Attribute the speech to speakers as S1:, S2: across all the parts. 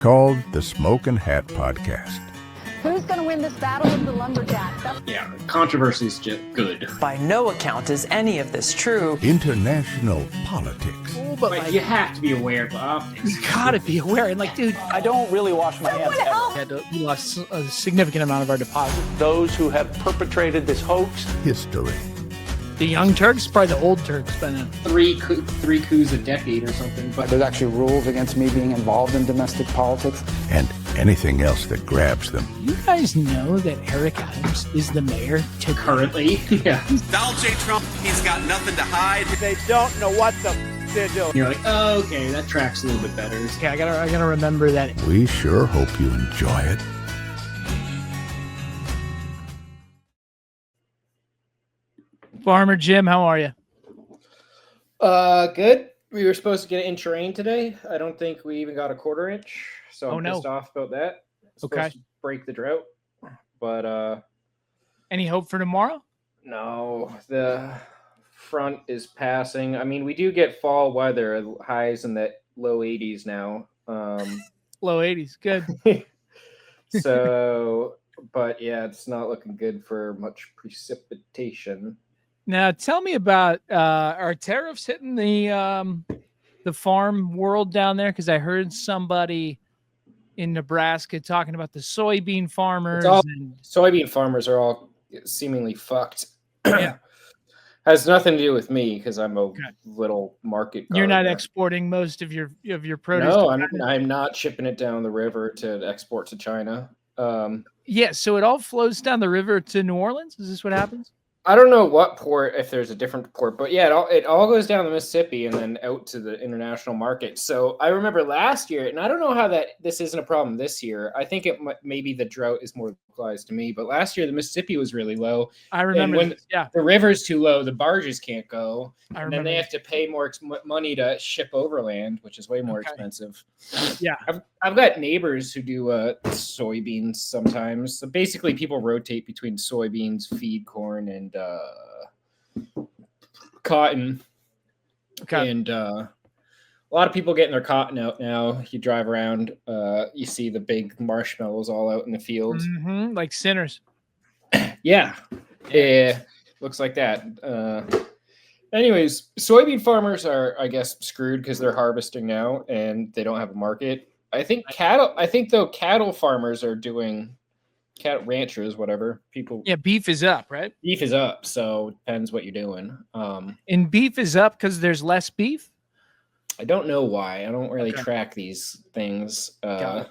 S1: called the Smoke and Hat Podcast.
S2: Who's going to win this battle of the lumberjacks?
S3: Yeah, controversy is just good.
S4: By no account is any of this true.
S1: International politics.
S3: Oh, but you have to be aware of the optics.
S5: You gotta be aware. And like, dude,
S6: I don't really wash my hands ever.
S5: we lost a significant amount of our deposit.
S6: Those who have perpetrated this hoax.
S1: History.
S5: The young Turks, probably the old Turks, but
S3: three coups a decade or something. But
S7: there's actually rules against me being involved in domestic politics.
S1: And anything else that grabs them.
S5: You guys know that Eric Adams is the mayor
S3: currently? Yeah.
S8: Donald J. Trump, he's got nothing to hide.
S6: They don't know what they're doing.
S3: You're like, oh, okay, that track's a little bit better.
S5: Okay, I gotta remember that.
S1: We sure hope you enjoy it.
S5: Farmer Jim, how are you?
S9: Good. We were supposed to get an inch of rain today. I don't think we even got a quarter inch, so I'm pissed off about that. Supposed to break the drought, but
S5: any hope for tomorrow?
S9: No, the front is passing. I mean, we do get fall weather, highs in the low 80s now.
S5: Low 80s, good.
S9: So, but yeah, it's not looking good for much precipitation.
S5: Now, tell me about are tariffs hitting the farm world down there? Because I heard somebody in Nebraska talking about the soybean farmers.
S9: Soybean farmers are all seemingly fucked.
S5: Yeah,
S9: has nothing to do with me because I'm a little market.
S5: You're not exporting most of your produce.
S9: No, I'm not shipping it down the river to export to China.
S5: Yeah, so it all flows down the river to New Orleans. Is this what happens?
S9: I don't know what port, if there's a different port, but yeah, it all goes down the Mississippi and then out to the international market. So I remember last year, and I don't know how this isn't a problem this year. I think maybe the drought is more localized to me, but last year the Mississippi was really low.
S5: I remember.
S9: And when the river's too low, the barges can't go. And then they have to pay more money to ship overland, which is way more expensive.
S5: Yeah.
S9: I've got neighbors who do soybeans sometimes. So basically, people rotate between soybeans, feed corn, and cotton. Okay. And a lot of people getting their cotton out now. You drive around, you see the big marshmallows all out in the fields.
S5: Mm-hmm, like sinners.
S9: Yeah. Looks like that. Anyways, soybean farmers are, I guess, screwed because they're harvesting now and they don't have a market. I think cattle farmers are doing cattle ranchers, whatever people.
S5: Yeah, beef is up, right?
S9: Beef is up, so depends what you're doing.
S5: And beef is up because there's less beef.
S9: I don't know why. I don't really track these things.
S5: Do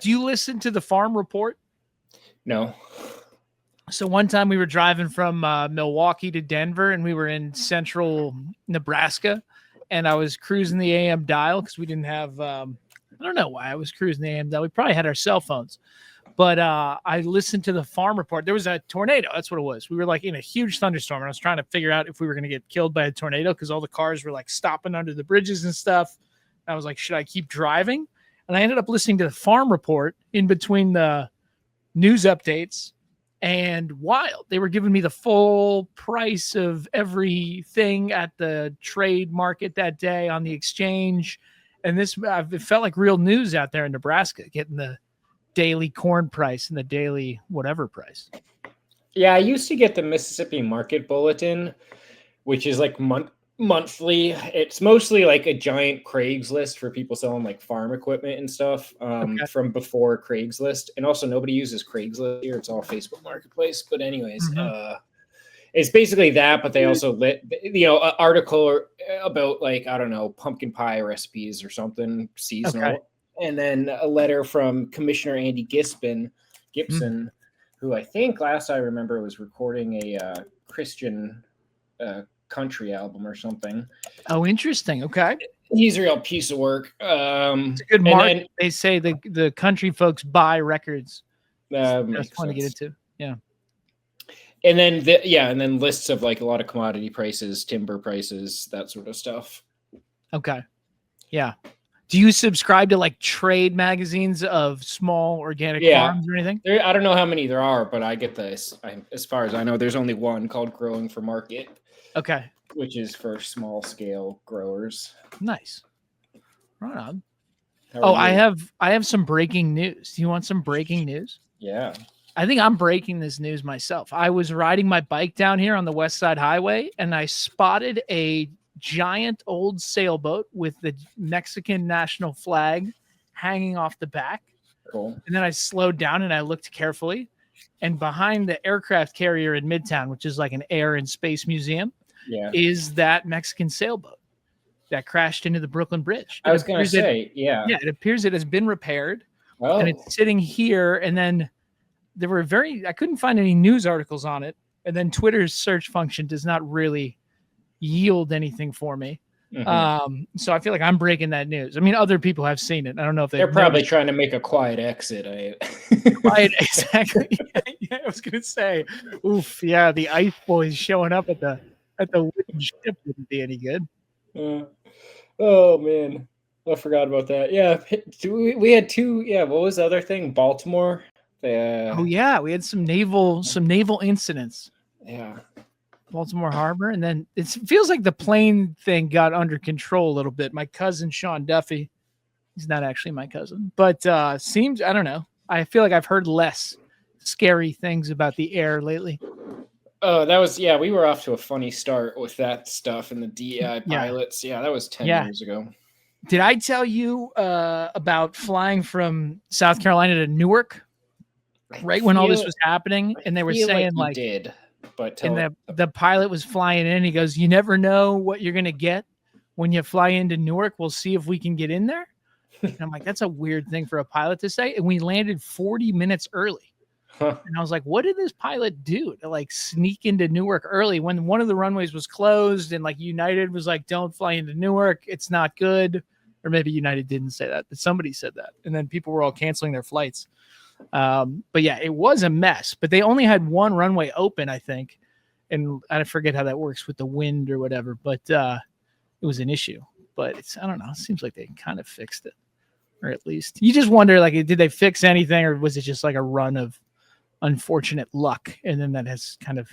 S5: you listen to the Farm Report?
S9: No.
S5: So one time we were driving from Milwaukee to Denver, and we were in central Nebraska, and I was cruising the AM dial because we didn't have. I don't know why I was cruising the AM dial. We probably had our cell phones, but I listened to the Farm Report. There was a tornado. That's what it was. We were like in a huge thunderstorm, and I was trying to figure out if we were going to get killed by a tornado because all the cars were like stopping under the bridges and stuff. And I was like, should I keep driving? And I ended up listening to the Farm Report in between the news updates. And wild, they were giving me the full price of everything at the trade market that day on the exchange. And it felt like real news out there in Nebraska, getting the daily corn price and the daily whatever price.
S9: Yeah, I used to get the Mississippi Market Bulletin, which is like monthly. It's mostly like a giant Craigslist for people selling like farm equipment and stuff from before Craigslist. And also nobody uses Craigslist here. It's all Facebook Marketplace. But anyways, it's basically that, but they also an article about like, I don't know, pumpkin pie recipes or something seasonal. Okay. And then a letter from Commissioner Andy Gibson, who I think last I remember was recording a Christian country album or something.
S5: Oh, interesting. Okay.
S9: He's a real piece of work.
S5: It's a good market. They say the country folks buy records. That's fun to get into. Yeah.
S9: And then lists of like a lot of commodity prices, timber prices, that sort of stuff.
S5: Okay. Yeah. Do you subscribe to like trade magazines of small organic farms or anything?
S9: I don't know how many there are, but I get this. As far as I know, there's only one called Growing for Market.
S5: Okay.
S9: Which is for small scale growers.
S5: Nice. Right on.
S9: How
S5: Oh,
S9: are you?
S5: I have some breaking news. Do you want some breaking news?
S9: Yeah.
S5: I think I'm breaking this news myself. I was riding my bike down here on the West Side Highway, and I spotted a giant old sailboat with the Mexican national flag hanging off the back.
S9: Cool.
S5: And then I slowed down and I looked carefully. And behind the aircraft carrier in Midtown, which is like an air and space museum,
S9: Yeah.
S5: is that Mexican sailboat that crashed into the Brooklyn Bridge.
S9: I was going to say, yeah.
S5: Yeah, it appears it has been repaired.
S9: Oh.
S5: And it's sitting here. And then I couldn't find any news articles on it. And then Twitter's search function does not really yield anything for me.
S9: Mhm.
S5: So I feel like I'm breaking that news. I mean, other people have seen it. I don't know if
S9: They're probably trying to make a quiet exit.
S5: Quiet, exactly. Yeah, I was gonna say, oof, yeah, the ice boys showing up at the wooden ship wouldn't be any good.
S9: Oh man, I forgot about that. Yeah, we had two. Yeah, what was the other thing? Baltimore.
S5: Oh yeah, we had some naval incidents.
S9: Yeah.
S5: Baltimore Harbor, and then it feels like the plane thing got under control a little bit. My cousin Sean Duffy, he's not actually my cousin, but seems, I don't know. I feel like I've heard less scary things about the air lately.
S9: Oh, that was, yeah, we were off to a funny start with that stuff and the DEI pilots. Yeah, that was 10 years ago.
S5: Did I tell you about flying from South Carolina to Newark right when all this was happening? And they were saying like
S9: did. But
S5: and the pilot was flying in. He goes, "You never know what you're gonna get when you fly into Newark. We'll see if we can get in there." And I'm like, "That's a weird thing for a pilot to say." And we landed 40 minutes early.
S9: Huh.
S5: And I was like, "What did this pilot do to like sneak into Newark early when one of the runways was closed and like United was like, don't fly into Newark. It's not good." Or maybe United didn't say that, but somebody said that. And then people were all canceling their flights. But yeah, it was a mess, but they only had one runway open, I think. And I forget how that works with the wind or whatever, but it was an issue. But I don't know. It seems like they kind of fixed it, or at least you just wonder, like, did they fix anything, or was it just like a run of unfortunate luck, and then that has kind of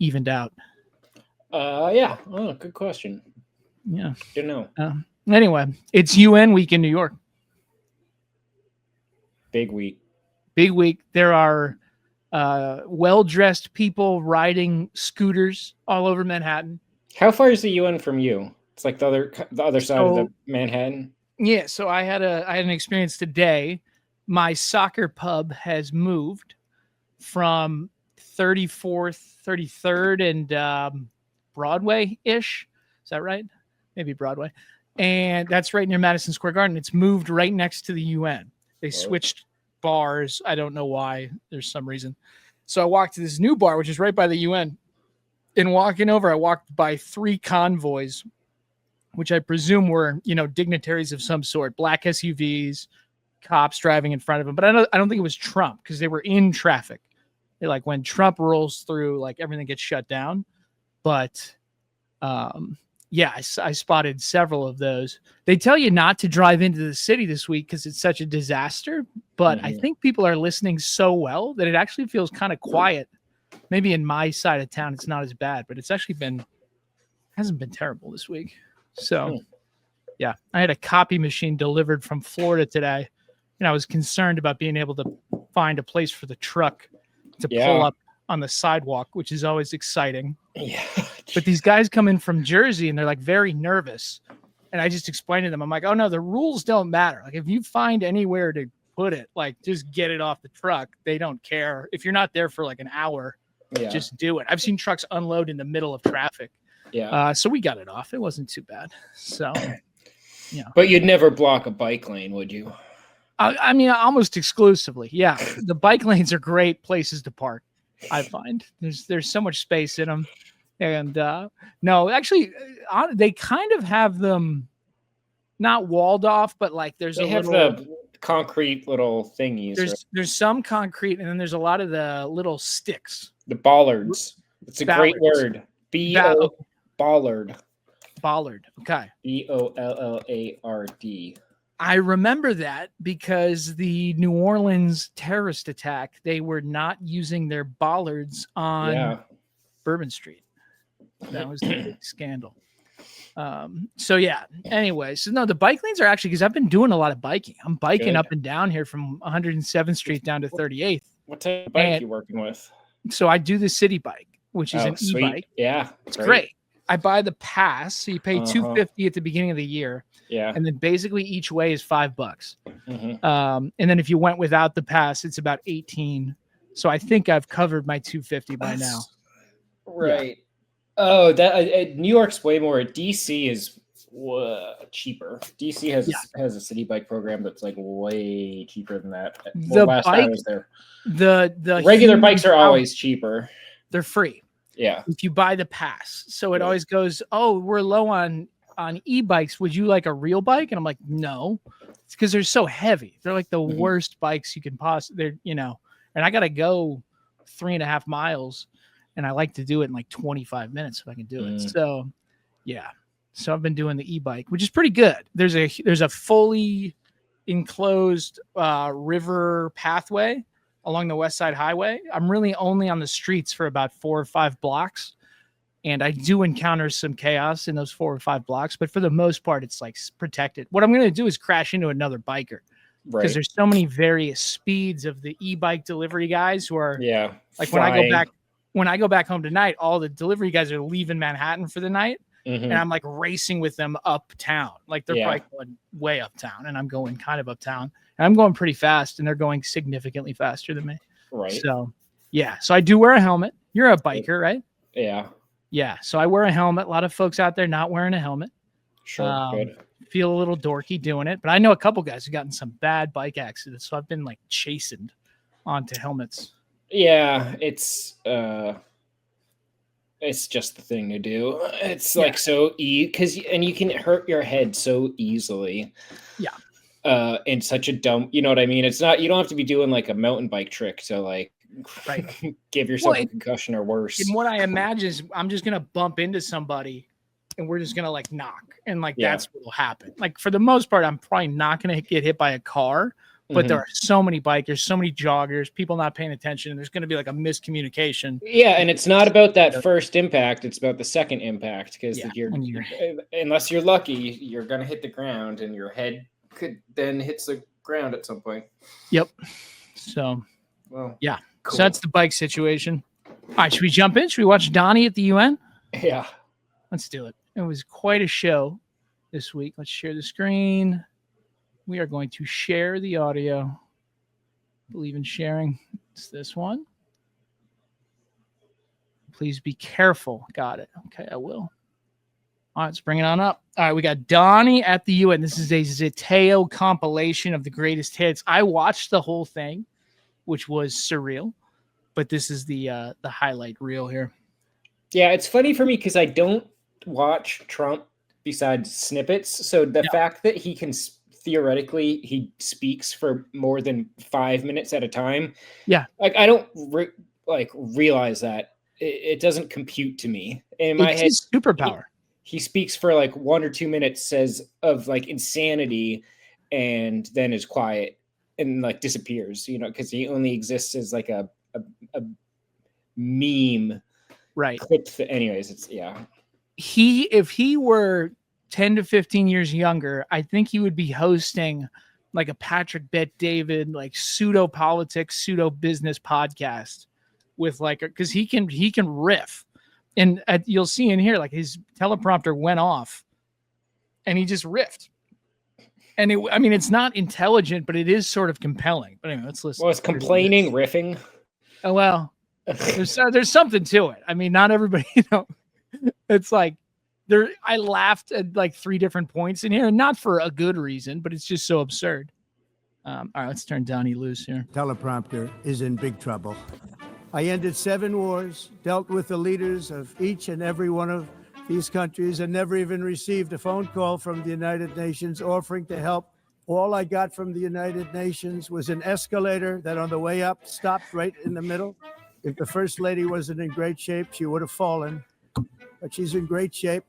S5: evened out?
S9: Yeah. Oh, good question.
S5: Yeah.
S9: Don't know.
S5: Anyway, it's UN week in New York.
S9: Big week.
S5: Big week. There are well-dressed people riding scooters all over Manhattan.
S9: How far is the UN from you? It's like the other side of the Manhattan.
S5: Yeah, so I had an experience today. My soccer pub has moved from 34th, 33rd, and Broadway-ish. Is that right? Maybe Broadway. And that's right near Madison Square Garden. It's moved right next to the UN. They switched bars. I don't know why. There's some reason. So I walked to this new bar, which is right by the UN. And walking over, I walked by 3 convoys, which I presume were, dignitaries of some sort, black SUVs, cops driving in front of them. But I don't think it was Trump, because they were in traffic. They're like, when Trump rolls through, like, everything gets shut down. But yeah, I spotted several of those. They tell you not to drive into the city this week because it's such a disaster. But I think people are listening so well that it actually feels kind of quiet. Maybe in my side of town, it's not as bad, but it's actually hasn't been terrible this week. So yeah, I had a copy machine delivered from Florida today, and I was concerned about being able to find a place for the truck to pull up on the sidewalk, which is always exciting.
S9: Yeah.
S5: But these guys come in from Jersey and they're like very nervous. And I just explained to them, I'm like, oh no, the rules don't matter. Like, if you find anywhere to put it, like, just get it off the truck. They don't care. If you're not there for like an hour, just do it. I've seen trucks unload in the middle of traffic.
S9: Yeah.
S5: So we got it off. It wasn't too bad. So, yeah.
S9: But you'd never block a bike lane, would you?
S5: I mean, almost exclusively. Yeah. The bike lanes are great places to park, I find. There's so much space in them. And no, actually, they kind of have them not walled off, but like
S9: they have the concrete little thingies.
S5: There's some concrete, and then there's a lot of the little sticks.
S9: The bollards. It's a great word. Bollard.
S5: Bollard. Okay.
S9: BOLLARD.
S5: I remember that because the New Orleans terrorist attack, they were not using their bollards on Bourbon Street. That was the big scandal. So yeah. Anyway, so no, the bike lanes are actually because I've been doing a lot of biking. I'm biking
S9: Good.
S5: up and down here from 107th Street down to 38th.
S9: What type of bike
S5: And
S9: you working with?
S5: so I do the city bike, which is an
S9: sweet.
S5: e-bike.
S9: Yeah,
S5: It's great. I buy the pass, so you pay $250 at the beginning of the year,
S9: Yeah.
S5: and then basically each way is $5.
S9: Mhm.
S5: And then if you went without the pass, it's about 18. So I think I've covered my $250 by now.
S9: Right. Yeah. Oh, that New York's way more. DC is cheaper. DC has a city bike program that's like way cheaper than that.
S5: The
S9: last time I was there,
S5: the
S9: regular bikes are always cheaper.
S5: They're free.
S9: Yeah.
S5: If you buy the pass. So it always goes, oh, we're low on e-bikes. Would you like a real bike? And I'm like, no. It's because they're so heavy. They're like the worst bikes you can possibly, they're, you know, and I got to go 3.5 miles and I like to do it in like 25 minutes if I can do it. So yeah. So I've been doing the e-bike, which is pretty good. There's a fully enclosed river pathway along the West Side Highway. I'm really only on the streets for about 4 or 5 blocks. And I do encounter some chaos in those 4 or 5 blocks, but for the most part, it's like protected. What I'm going to do is crash into another biker because there's so many various speeds of the e-bike delivery guys who are like flying. when I go back home tonight, all the delivery guys are leaving Manhattan for the night. And I'm like racing with them uptown. Like they're probably going way uptown and I'm going kind of uptown and I'm going pretty fast and they're going significantly faster than me.
S9: Right.
S5: So yeah. So I do wear a helmet. You're a biker, right?
S9: Yeah.
S5: Yeah. So I wear a helmet. A lot of folks out there not wearing a helmet.
S9: Sure. Good.
S5: Feel a little dorky doing it, but I know a couple guys who've gotten some bad bike accidents. So I've been like chastened onto helmets.
S9: Yeah. It's just the thing to do. It's like so because you can hurt your head so easily. Yeah. In such a dumb, you know what I mean? It's not, you don't have to be doing like a mountain bike trick to like give yourself a concussion or worse.
S5: And what I imagine is I'm just going to bump into somebody and we're just going to like knock. And like, that's what will happen. Like for the most part, I'm probably not going to get hit by a car, but there are so many bikers, so many joggers, people not paying attention. There's going to be like a miscommunication.
S9: Yeah. And it's not about that first impact. It's about the second impact. Because unless you're lucky, you're going to hit the ground and your head could then hits the ground at some point.
S5: Yep. So,
S9: well,
S5: yeah. Cool. So that's the bike situation. All right. Should we jump in? Should we watch Donnie at the UN?
S9: Yeah.
S5: Let's do it. It was quite a show this week. Let's share the screen. We are going to share the audio. Believe in sharing. It's this one. Please be careful. Got it. Okay, I will. All right, let's bring it on up. All right, we got Donnie at the UN. This is a Zeteo compilation of the greatest hits. I watched the whole thing, which was surreal, but this is the highlight reel here.
S9: Yeah, it's funny for me because I don't watch Trump besides snippets. So the fact that he can theoretically he speaks for more than 5 minutes at a time. Yeah, like I don't realize that it doesn't compute to me in my head.
S5: Superpower.
S9: He speaks for like 1 or 2 minutes, says of like insanity, and then is quiet and like disappears. You know, because he only exists as like a meme. Right. Clip. Anyways, it's
S5: if he were 10 to 15 years younger, I think he would be hosting like a Patrick Bet-David, like pseudo politics, pseudo business podcast with like, because he can riff, and you'll see in here like his teleprompter went off, and he just riffed, and it's not intelligent, but it is sort of compelling. But anyway, let's listen.
S9: Well, it's complaining, riffing.
S5: Oh well, there's something to it. I mean, not everybody, it's like. I laughed at like 3 different points in here, and not for a good reason, but it's just so absurd. All right, let's turn Donnie loose here.
S10: Teleprompter is in big trouble. I ended 7 wars, dealt with the leaders of each and every one of these countries, and never even received a phone call from the United Nations offering to help. All I got from the United Nations was an escalator that on the way up stopped right in the middle. If the First Lady wasn't in great shape, she would have fallen. But she's in great shape.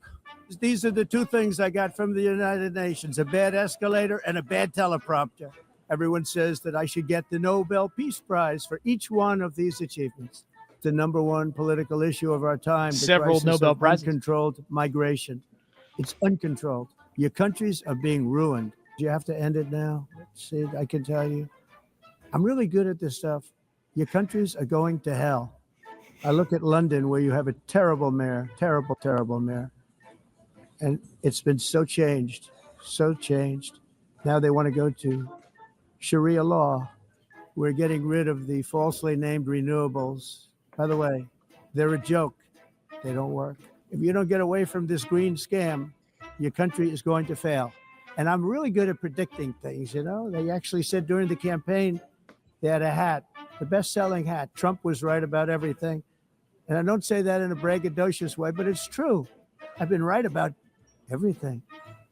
S10: These are the 2 things I got from the United Nations, a bad escalator and a bad teleprompter. Everyone says that I should get the Nobel Peace Prize for each one of these achievements. The #1 political issue of our time,
S5: several
S10: the crisis
S5: Nobel
S10: of
S5: Prizes.
S10: Uncontrolled migration. It's uncontrolled. Your countries are being ruined. You have to end it now. Sid, I can tell you. I'm really good at this stuff. Your countries are going to hell. I look at London, where you have a terrible mayor, terrible, terrible mayor. And it's been so changed. Now they want to go to Sharia law. We're getting rid of the falsely named renewables. By the way, they're a joke. They don't work. If you don't get away from this green scam, your country is going to fail. And I'm really good at predicting things, you know. They actually said during the campaign, they had a hat, the best-selling hat. Trump was right about everything. And I don't say that in a braggadocious way, but it's true. I've been right about everything.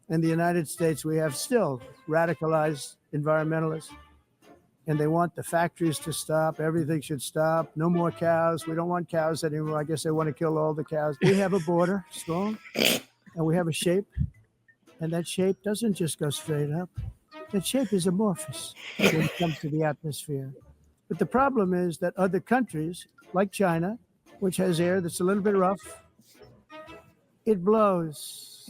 S10: In the United States, we have still radicalized environmentalists. And they want the factories to stop. Everything should stop. No more cows. We don't want cows anymore. I guess they want to kill all the cows. We have a border, strong, and we have a shape. And that shape doesn't just go straight up. That shape is amorphous when it comes to the atmosphere. But the problem is that other countries, like China, which has air that's a little bit rough, it blows.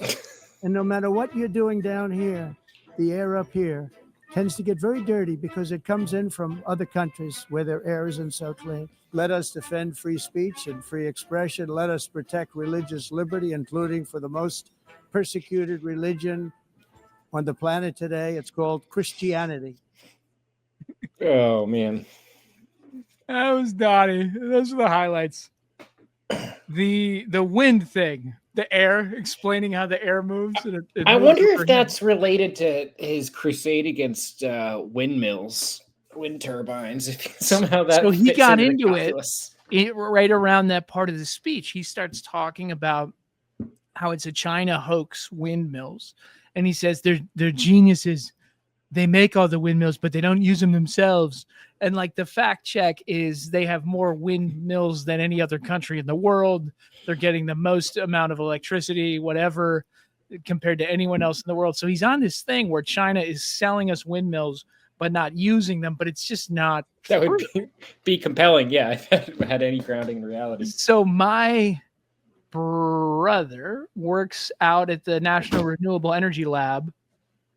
S10: And no matter what you're doing down here, the air up here tends to get very dirty because it comes in from other countries where their air isn't so clean. Let us defend free speech and free expression. Let us protect religious liberty, including for the most persecuted religion on the planet today. It's called Christianity.
S9: Oh, man.
S5: That was naughty. Those are the highlights. The wind thing, the air, explaining how the air moves.
S9: I wonder if that's related to his crusade against windmills, wind turbines. If somehow that
S5: so he
S9: fits
S5: got
S9: into
S5: into it right around that part of the speech. He starts talking about how it's a China hoax, windmills, and he says they're geniuses. They make all the windmills, but they don't use them themselves. And like the fact check is they have more windmills than any other country in the world. They're getting the most amount of electricity, whatever, compared to anyone else in the world. So he's on this thing where China is selling us windmills, but not using them. But it's just not.
S9: That would be compelling. Yeah, if it had any grounding in reality.
S5: So my brother works out at the National Renewable Energy Lab.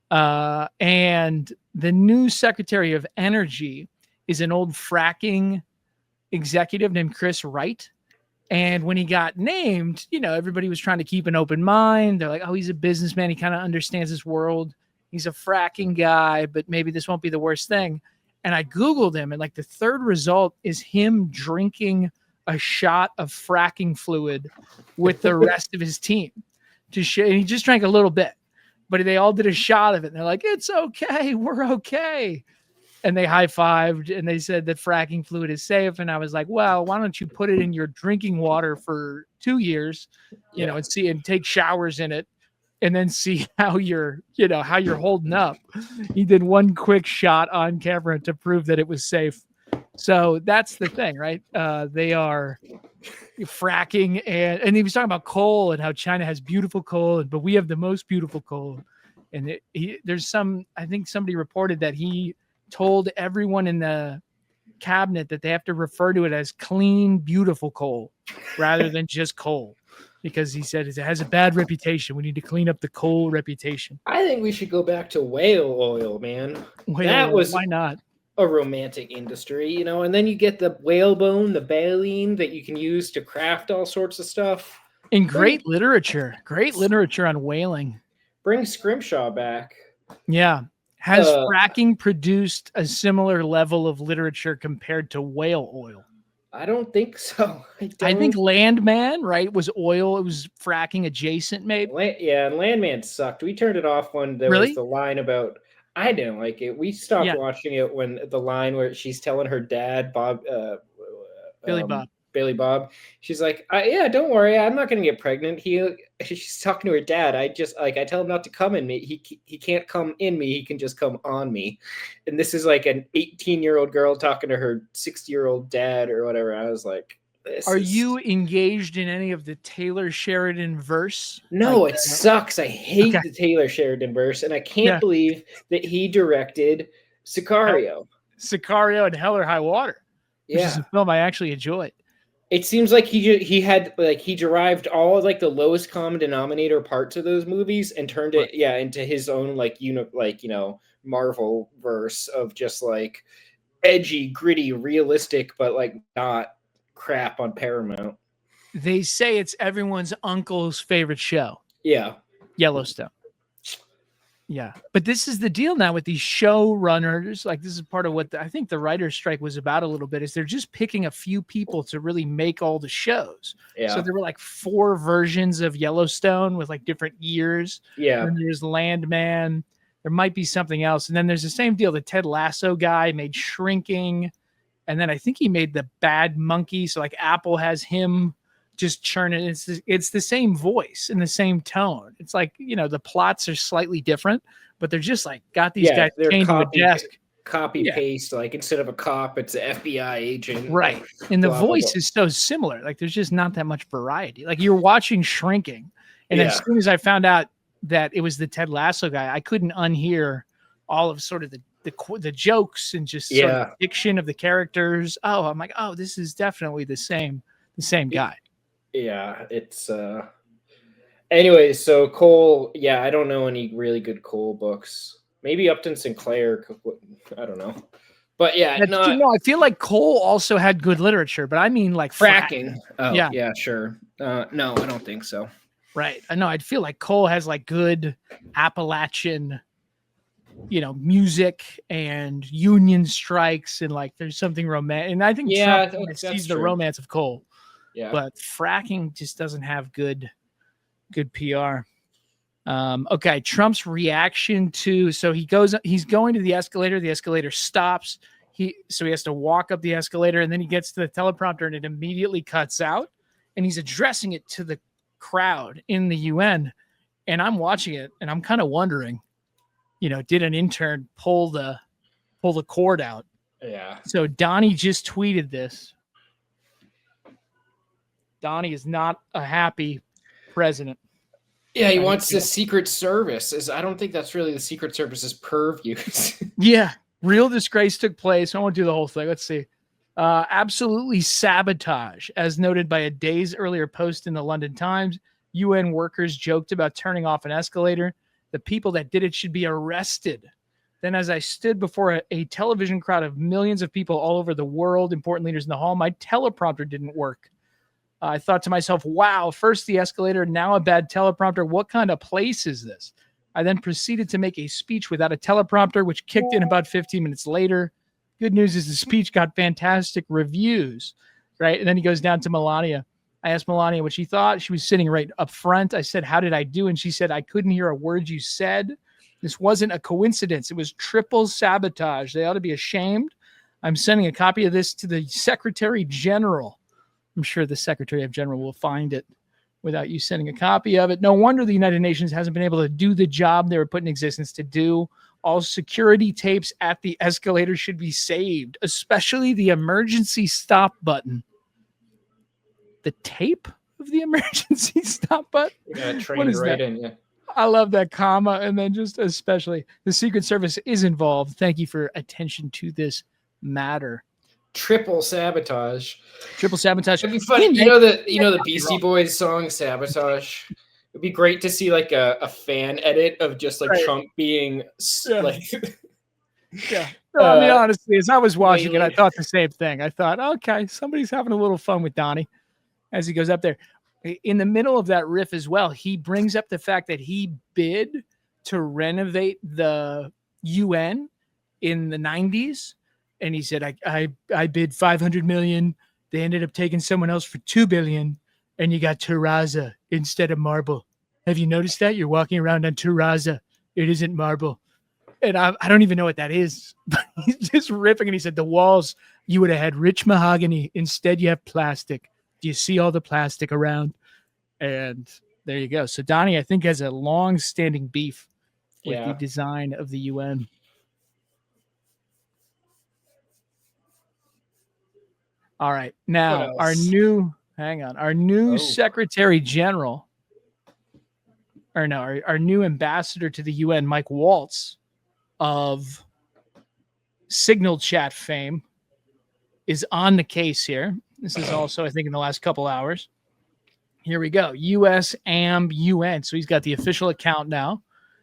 S5: And the new Secretary of Energy is an old fracking executive named Chris Wright. And when he got named, you know, everybody was trying to keep an open mind. They're like, oh, he's a businessman. He kind of understands his world. He's a fracking guy, but maybe this won't be the worst thing. And I Googled him, and like the third result is him drinking a shot of fracking fluid with the rest of his team. And he just drank a little bit. But they all did a shot of it. And they're like, it's okay. We're okay. And they high-fived and they said that fracking fluid is safe. And I was like, well, why don't you put it in your drinking water for 2 years, you know, and take showers in it and then see how you're holding up. He did one quick shot on camera to prove that it was safe. So that's the thing, right? They are fracking, and he was talking about coal and how China has beautiful coal, but we have the most beautiful coal. And I think somebody reported that he told everyone in the cabinet that they have to refer to it as clean, beautiful coal rather than just coal, because he said it has a bad reputation. We need to clean up the coal reputation.
S9: I think we should go back to whale oil, man.
S5: Why not?
S9: A romantic industry, you know, and then you get the whalebone, the baleen that you can use to craft all sorts of stuff.
S5: And great literature on whaling.
S9: Bring Scrimshaw back.
S5: Yeah. Has fracking produced a similar level of literature compared to whale oil?
S9: I don't think so.
S5: I think Landman, right, was oil. It was fracking adjacent, maybe.
S9: And Landman sucked. We turned it off when there was the line about. I didn't like it. We stopped watching it when the line where she's telling her dad, Billy Bob. She's like, yeah, don't worry. I'm not going to get pregnant. She's talking to her dad. I tell him not to come in me. He can't come in me. He can just come on me. And this is like an 18-year-old girl talking to her 60-year-old dad or whatever. I was like,
S5: Are you engaged in any of the Taylor Sheridan verse?
S9: No, it sucks. I hate the Taylor Sheridan verse, and I can't believe that he directed Sicario.
S5: Sicario and Hell or High Water, which is a film I actually enjoyed.
S9: It seems like he derived all like the lowest common denominator parts of those movies and turned it into his own Marvel verse of just like edgy, gritty, realistic, but like not crap on Paramount.
S5: They say it's everyone's uncle's favorite show.
S9: Yeah.
S5: Yellowstone. Yeah. But this is the deal now with these showrunners. Like, this is part of what I think the writer's strike was about a little bit, is they're just picking a few people to really make all the shows.
S9: Yeah.
S5: So there were like 4 versions of Yellowstone with like different years.
S9: Yeah.
S5: And there's Landman. There might be something else. And then there's the same deal. The Ted Lasso guy made Shrinking. And then I think he made The Bad Monkey. So like Apple has him just churning. It's the same voice and the same tone. It's like, the plots are slightly different, but they're just like got these guys chained to a desk.
S9: Copy paste, like instead of a cop, it's an FBI agent.
S5: Right. And the voice is so similar. Like there's just not that much variety. Like you're watching Shrinking. And as soon as I found out that it was the Ted Lasso guy, I couldn't unhear all of sort of the jokes and just sort of the diction of the characters. Oh, I'm like, oh, this is definitely the same guy.
S9: Yeah, it's anyway, so Cole, I don't know any really good Cole books. Maybe Upton Sinclair, I don't know. But
S5: I feel like Cole also had good literature, but I mean like
S9: fracking. Oh, yeah, sure. No, I don't think so.
S5: Right. I know. I'd feel like Cole has like good Appalachian, music and union strikes, and like there's something romantic. And I think Trump sees the romance of Cole.
S9: Yeah.
S5: But fracking just doesn't have good PR. Okay. Trump's reaction to, he's going to the escalator stops. So he has to walk up the escalator, and then he gets to the teleprompter and it immediately cuts out, and he's addressing it to the crowd in the UN. And I'm watching it and I'm kind of wondering, did an intern pull the cord out?
S9: Yeah.
S5: So Donnie just tweeted this. Donnie is not a happy president.
S9: Yeah, he wants the Secret Service. I don't think that's really the Secret Service's purview.
S5: Yeah, real disgrace took place. I won't do the whole thing. Let's see. Absolutely sabotage, as noted by a days earlier post in the London Times. UN workers joked about turning off an escalator. The people that did it should be arrested. Then, as I stood before a television crowd of millions of people all over the world, important leaders in the hall, my teleprompter didn't work. I thought to myself, wow, first the escalator, now a bad teleprompter. What kind of place is this? I then proceeded to make a speech without a teleprompter, which kicked in about 15 minutes later. Good news is the speech got fantastic reviews, right? And then he goes down to Melania. I asked Melania what she thought. She was sitting right up front. I said, how did I do? And she said, I couldn't hear a word you said. This wasn't a coincidence. It was triple sabotage. They ought to be ashamed. I'm sending a copy of this to the Secretary General. I'm sure the Secretary General will find it without you sending a copy of it. No wonder the United Nations hasn't been able to do the job they were put in existence to do. All security tapes at the escalator should be saved, especially the emergency stop button. The tape of the emergency stop button?
S9: Yeah, trained right in, yeah.
S5: I love that comma. And then just especially the Secret Service is involved. Thank you for attention to this matter.
S9: Triple sabotage.
S5: It'd
S9: be funny. You know the Beastie Boys song "Sabotage." It'd be great to see like a fan edit of just like Trump being like.
S5: Yeah. No, I mean, honestly, as I was watching it, I thought the same thing. I thought, okay, somebody's having a little fun with Donnie as he goes up there. In the middle of that riff as well, he brings up the fact that he bid to renovate the UN in the 90s. And he said, I bid 500 million. They ended up taking someone else for 2 billion. And you got terrazza instead of marble. Have you noticed that? You're walking around on terrazza. It isn't marble. And I don't even know what that is. But he's just ripping. And he said, the walls, you would have had rich mahogany. Instead, you have plastic. Do you see all the plastic around? And there you go. So Donnie, I think, has a long-standing beef with the design of the UN. All right. Now, our new Secretary General, our new ambassador to the UN, Mike Waltz of Signal Chat fame, is on the case here. This is also, I think, in the last couple hours. Here we go. U.S. AM UN. So he's got the official account now.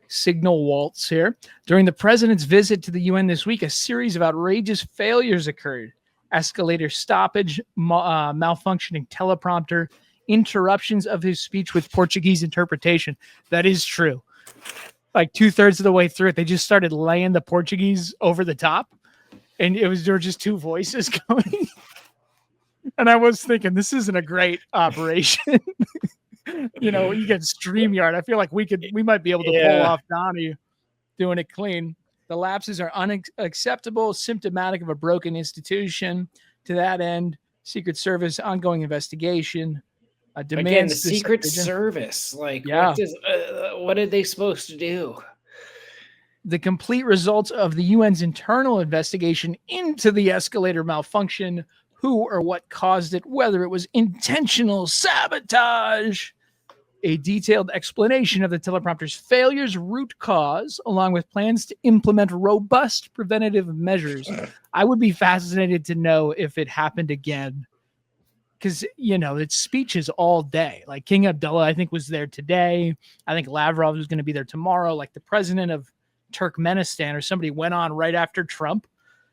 S5: Signal Waltz here. During the president's visit to the UN this week, a series of outrageous failures occurred. Escalator stoppage, malfunctioning teleprompter, interruptions of his speech with Portuguese interpretation. That is true. Like 2/3 of the way through it, they just started laying the Portuguese over the top. And there were just two voices going. And I was thinking, this isn't a great operation. You get StreamYard. I feel like we might be able to pull off Donnie doing it clean. The lapses are unacceptable, symptomatic of a broken institution. To that end, Secret Service ongoing investigation demands
S9: again the Secret Service. Like, what are they supposed to do?
S5: The complete results of the UN's internal investigation into the escalator malfunction, who or what caused it, whether it was intentional sabotage. A detailed explanation of the teleprompter's failure's root cause, along with plans to implement robust preventative measures. I would be fascinated to know if it happened again. Because, it's speeches all day. Like King Abdullah, I think, was there today. I think Lavrov was going to be there tomorrow. Like the president of Turkmenistan or somebody went on right after Trump.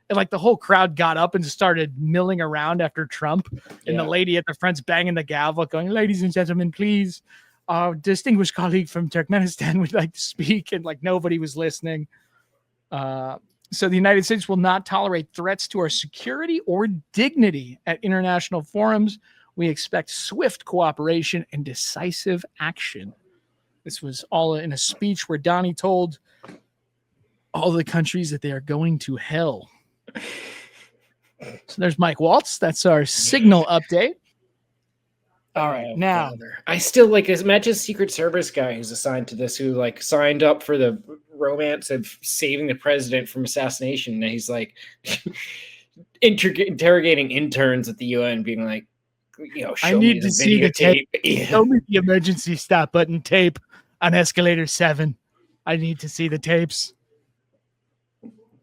S5: And like the whole crowd got up and started milling around after Trump. And the lady at the front's banging the gavel going, ladies and gentlemen, please. Our distinguished colleague from Turkmenistan would like to speak. And like nobody was listening. So the United States will not tolerate threats to our security or dignity at international forums. We expect swift cooperation and decisive action. This was all in a speech where Donnie told all the countries that they are going to hell. So there's Mike Waltz. That's our signal update. All right, now
S9: I still imagine Secret Service guy who's assigned to this, who signed up for the romance of saving the president from assassination, and he's interrogating interns at the UN, being like,
S5: I need to see the tape. Show me the emergency stop button tape on escalator 7. I need to see the tapes.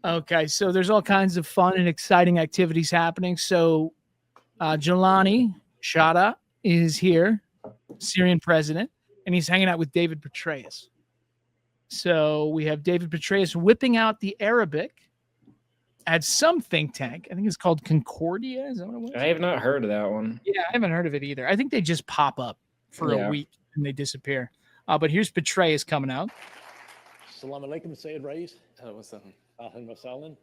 S5: Okay, so there's all kinds of fun and exciting activities happening. So Jelani Sharaa is here, Syrian president, and he's hanging out with David Petraeus. So we have David Petraeus whipping out the Arabic at some think tank. I think it's called Concordia. Is that what it was?
S9: I have not heard of that one.
S5: Yeah, I haven't heard of it either. I think they just pop up for a week and they disappear. But here's Petraeus coming out.
S11: Assalamu alaikum, Sayyid Rais. Ahlan wa sahlan.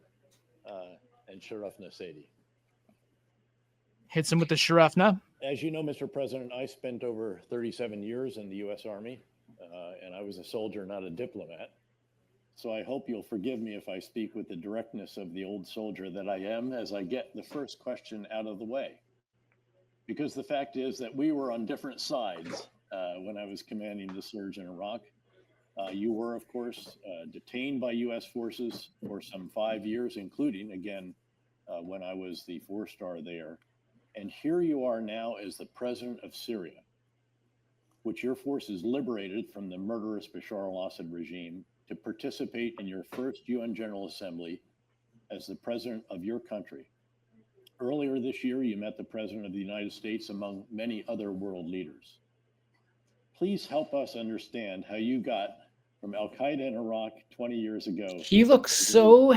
S11: And Sharaf Nasadi.
S5: Hits him with the Sharafna.
S11: As you know, Mr. President, I spent over 37 years in the U.S. Army, and I was a soldier, not a diplomat. So I hope you'll forgive me if I speak with the directness of the old soldier that I am as I get the first question out of the way. Because the fact is that we were on different sides when I was commanding the surge in Iraq. You were, of course, detained by U.S. forces for some 5 years, including, again, when I was the 4-star there. And here you are now as the president of Syria, which your forces liberated from the murderous Bashar al-Assad regime, to participate in your first UN General Assembly as the president of your country. Earlier this year, you met the president of the United States, among many other world leaders. Please help us understand how you got from Al-Qaeda in Iraq 20 years ago.
S9: He looks so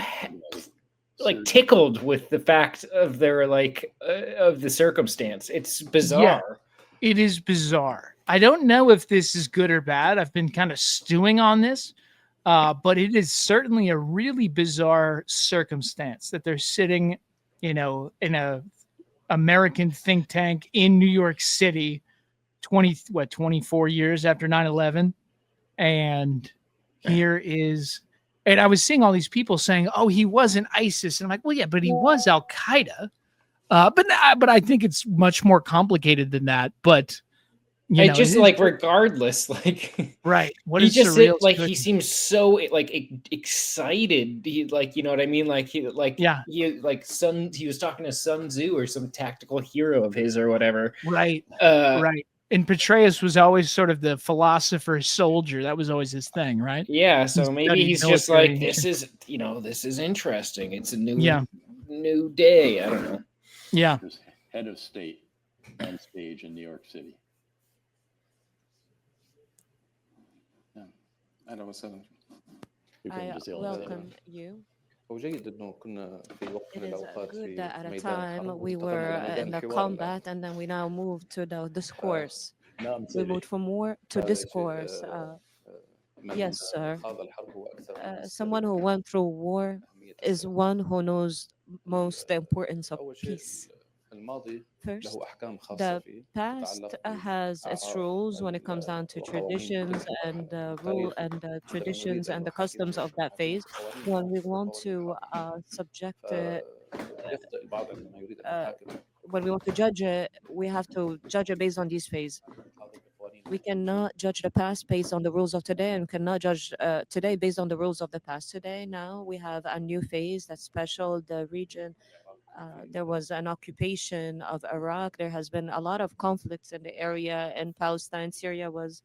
S9: tickled with the fact of their of the circumstance. It's bizarre.
S5: Yeah, it is bizarre. I don't know if this is good or bad. I've been kind of stewing on this, but it is certainly a really bizarre circumstance that they're sitting, in a American think tank in New York City, 24 years after 9/11, and here is. And I was seeing all these people saying, "Oh, he wasn't ISIS," and I'm like, "Well, yeah, but he was Al Qaeda." But I think it's much more complicated than that. But
S9: regardless,
S5: right? What
S9: he
S5: is
S9: just
S5: surreal?
S9: He seems so excited. He you know what I mean? He was talking to Sun Tzu or some tactical hero of his or whatever.
S5: Right. Right. And Petraeus was always sort of the philosopher soldier. That was always his thing, right?
S9: Yeah. So maybe he's just this is interesting. It's a new day. I don't know.
S5: Yeah.
S11: As head of state on stage in New York City.
S12: أهلا وسهلا.
S11: شكراً
S13: I
S11: جزيلاً.
S13: welcome you.
S12: هو جيد إنه كنا في وقت
S13: It
S12: من
S13: is
S12: الأوقات
S13: good
S12: في
S13: that at a
S12: ميدان
S13: time
S12: الحرب
S13: we
S12: وانتقلنا
S13: were
S12: إلى ميدان
S13: in the
S12: الحوار الآن.
S13: combat and then we now moved to the discourse.
S11: نعم
S13: We
S11: سيدي.
S13: moved from war to
S12: هذا شيء
S13: discourse.
S12: من
S13: Yes, sir.
S12: خاض الحرب هو أكثر الناس
S13: Someone who went through war
S12: أهمية
S13: is
S12: السلام.
S13: one who knows most the importance of
S12: أول شيء
S13: peace.
S12: الماضي
S13: First,
S12: له أحكام خاصة
S13: the
S12: فيه
S13: past
S12: تتعلق
S13: has its
S12: بالأعراف
S13: rules when it comes down to traditions and the rule and the traditions and the customs of that phase. When we want to subject it,
S12: يخطئ البعض عندما يريد أن
S13: uh,
S12: يحاكم
S13: when we want to judge it, we have to judge it based on these phases. We cannot judge the past based on the rules of today, and cannot judge today based on the rules of the past. Today, now we have a new phase that's special. The region, there was an occupation of Iraq. There has been a lot of conflicts in the area, and Palestine, Syria was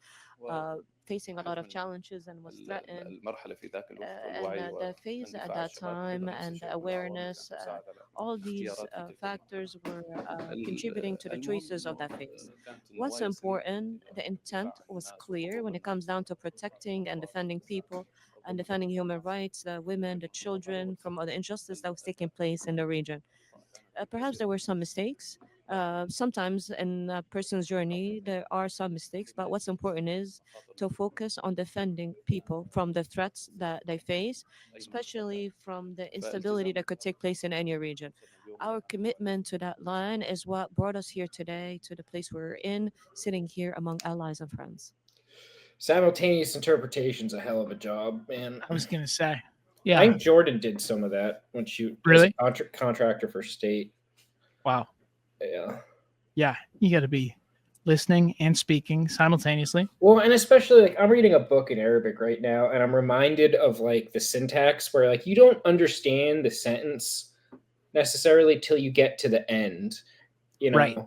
S13: facing a lot of challenges and was threatened.
S12: المرحلة في ذاك الوقت
S13: And
S12: والوعي
S13: the phase at
S12: واندفاع
S13: that
S12: الشباب
S13: time
S12: أيضاً نفس
S13: and
S12: الشيء
S13: the
S12: والمعاونة
S13: awareness,
S12: والمساعدة على
S13: all these
S12: اختيارات جديدة.
S13: factors were contributing to the
S12: المهم
S13: choices of that phase.
S12: كانت
S13: What's
S12: النوايا
S13: important, the intent was clear when it comes down to protecting and defending people and defending human rights, the women, the children from all the injustice that was taking place in the region. Perhaps there were some mistakes. Sometimes in a person's journey, there are some mistakes, but what's important is to focus on defending people from the threats that they face, especially from the instability that could take place in any region. Our commitment to that line is what brought us here today to the place we're in, sitting here among allies and friends.
S9: Simultaneous interpretation's a hell of a job, man.
S5: I was gonna say,
S9: I
S5: yeah,
S9: think Jordan did some of that when she was
S5: Really?
S9: a contractor for state.
S5: wow,
S9: Yeah.
S5: yeah, you got to be listening and speaking simultaneously.
S9: Well, and especially like I'm reading a book in Arabic right now, and I'm reminded of like the syntax where like you don't understand the sentence necessarily till you get to the end, you know,
S5: Right.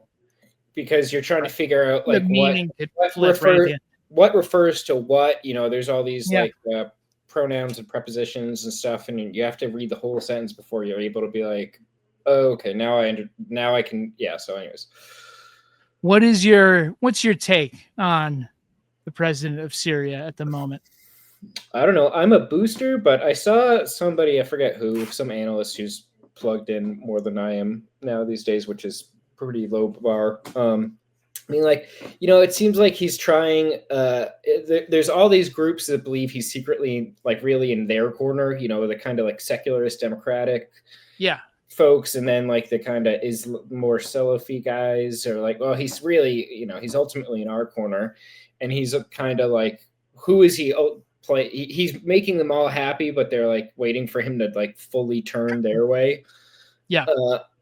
S9: because you're trying to figure out
S5: The
S9: like
S5: meaning could
S9: what
S5: flip right at the end.
S9: what refers to what. You know, there's all these
S5: Yeah.
S9: like pronouns and prepositions and stuff, and you have to read the whole sentence before you're able to be like, oh, okay, now I can. Yeah. So, anyways.
S5: What's your take on the president of Syria at the moment?
S9: I don't know. I'm a booster, but I saw somebody, I forget who, some analyst who's plugged in more than I am now these days, which is pretty low bar. I mean, like, you know, it seems like he's trying. There's all these groups that believe he's secretly, like, really in their corner. You know, the kind of like secularist, democratic,
S5: Yeah,
S9: folks, and then like the kind of is more Salafi guys are like, well, he's really, you know, he's ultimately in our corner, and he's a kind of like, who is he? Play? He's making them all happy, but they're like waiting for him to like fully turn their way.
S5: Yeah.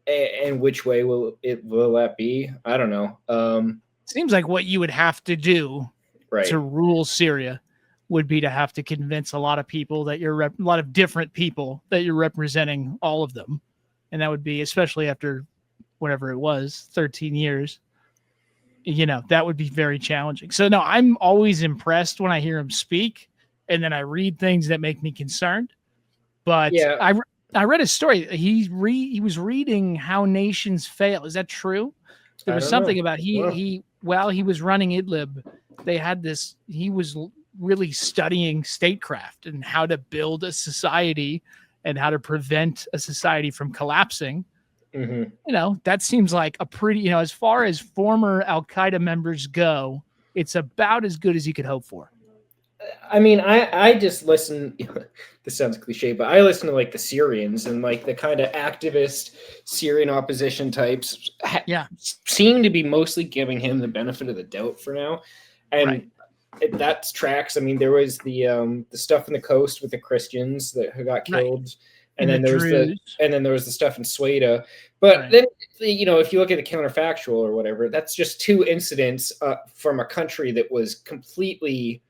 S9: And which way will that be? I don't know.
S5: Seems like what you would have to do
S9: Right.
S5: to rule Syria would be to have to convince a lot of people that a lot of different people that you're representing all of them. And that would be, especially after whatever it was, 13 years, you know, that would be very challenging. So no, I'm always impressed when I hear him speak, and then I read things that make me concerned. But
S9: Yeah.
S5: I read a story. He was reading How Nations Fail. Is that true? There was something about he while he was running Idlib, they had this, he was really studying statecraft and how to build a society and how to prevent a society from collapsing.
S9: Mm-hmm.
S5: You know, that seems like a pretty, you know, as far as former Al-Qaeda members go, it's about as good as you could hope for.
S9: I mean, I just listen. This sounds cliche, but I listen to like the Syrians and like the kind of activist Syrian opposition types. Seem to be mostly giving him the benefit of the doubt for now, and that tracks. I mean, there was the stuff in the coast with the Christians who got killed, and then there was the stuff in Sweden. But then, you know, if you look at the counterfactual or whatever, that's just two incidents from a country that was completely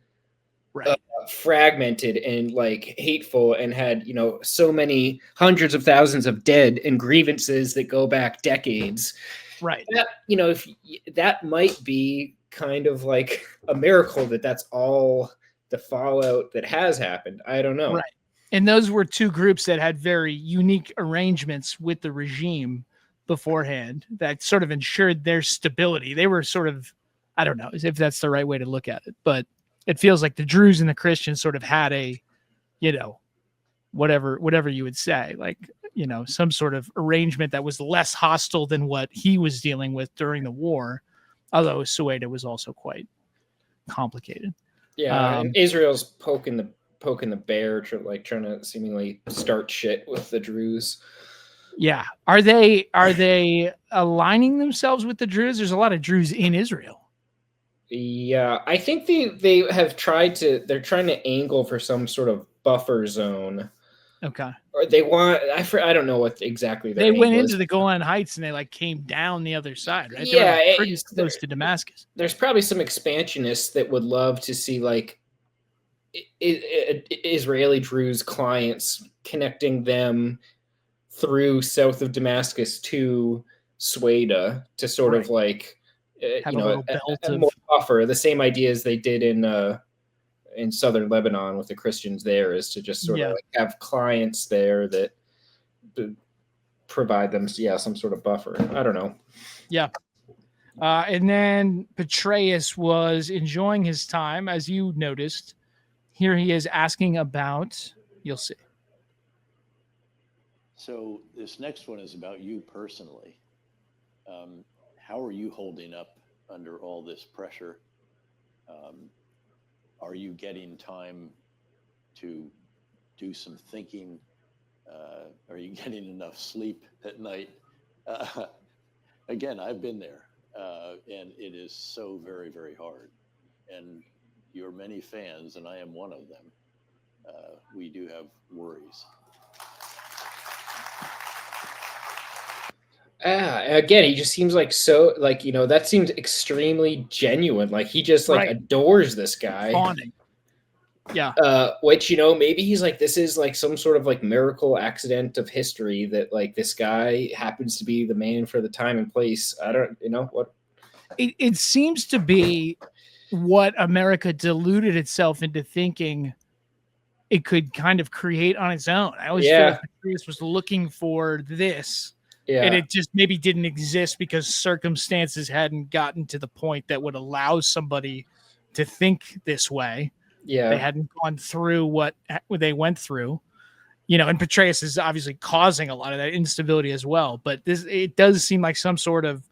S9: fragmented and like hateful and had, you know, so many hundreds of thousands of dead and grievances that go back decades.
S5: Right.
S9: That, you know, if that might be kind of like a miracle that's all the fallout that has happened. I don't know.
S5: Right. And those were two groups that had very unique arrangements with the regime beforehand that sort of ensured their stability. They were sort of, I don't know if that's the right way to look at it, but it feels like the Druze and the Christians sort of had a, whatever you would say, like, some sort of arrangement that was less hostile than what he was dealing with during the war. Although Soweto was also quite complicated.
S9: Yeah, and Israel's poking the bear, trying to seemingly start shit with the Druze.
S5: Yeah. Are they aligning themselves with the Druze? There's a lot of Druze in Israel.
S9: Yeah, I think they have they're trying to angle for some sort of buffer zone.
S5: Okay.
S9: Or they want, I don't know what exactly
S5: they went into the Golan Heights and they came down the other side, right?
S9: Yeah,
S5: they were pretty close to Damascus.
S9: There's probably some expansionists that would love to see Israeli Druze clients connecting them through south of Damascus to Sueda to sort of
S5: have a
S9: more buffer. The same ideas they did in southern Lebanon with the Christians there is to just sort of have clients there that provide them some sort of buffer. I don't know.
S5: Yeah. And then Petraeus was enjoying his time, as you noticed. Here he is asking about, you'll see.
S11: So this next one is about you personally. How are you holding up under all this pressure? Are you getting time to do some thinking? Are you getting enough sleep at night? Again, I've been there, and it is so very, very hard. And your many fans, and I am one of them, we do have worries.
S9: Again, he just seems that seems extremely genuine. Like he just adores this guy.
S5: Fawning. Yeah.
S9: Which, maybe he's this is some sort of miracle accident of history that this guy happens to be the man for the time and place. I don't, what.
S5: It seems to be what America deluded itself into thinking it could kind of create on its own. I always feel like Petraeus was looking for this.
S9: Yeah.
S5: And it just maybe didn't exist because circumstances hadn't gotten to the point that would allow somebody to think this way.
S9: Yeah.
S5: They hadn't gone through what they went through, and Petraeus is obviously causing a lot of that instability as well. But it does seem like some sort of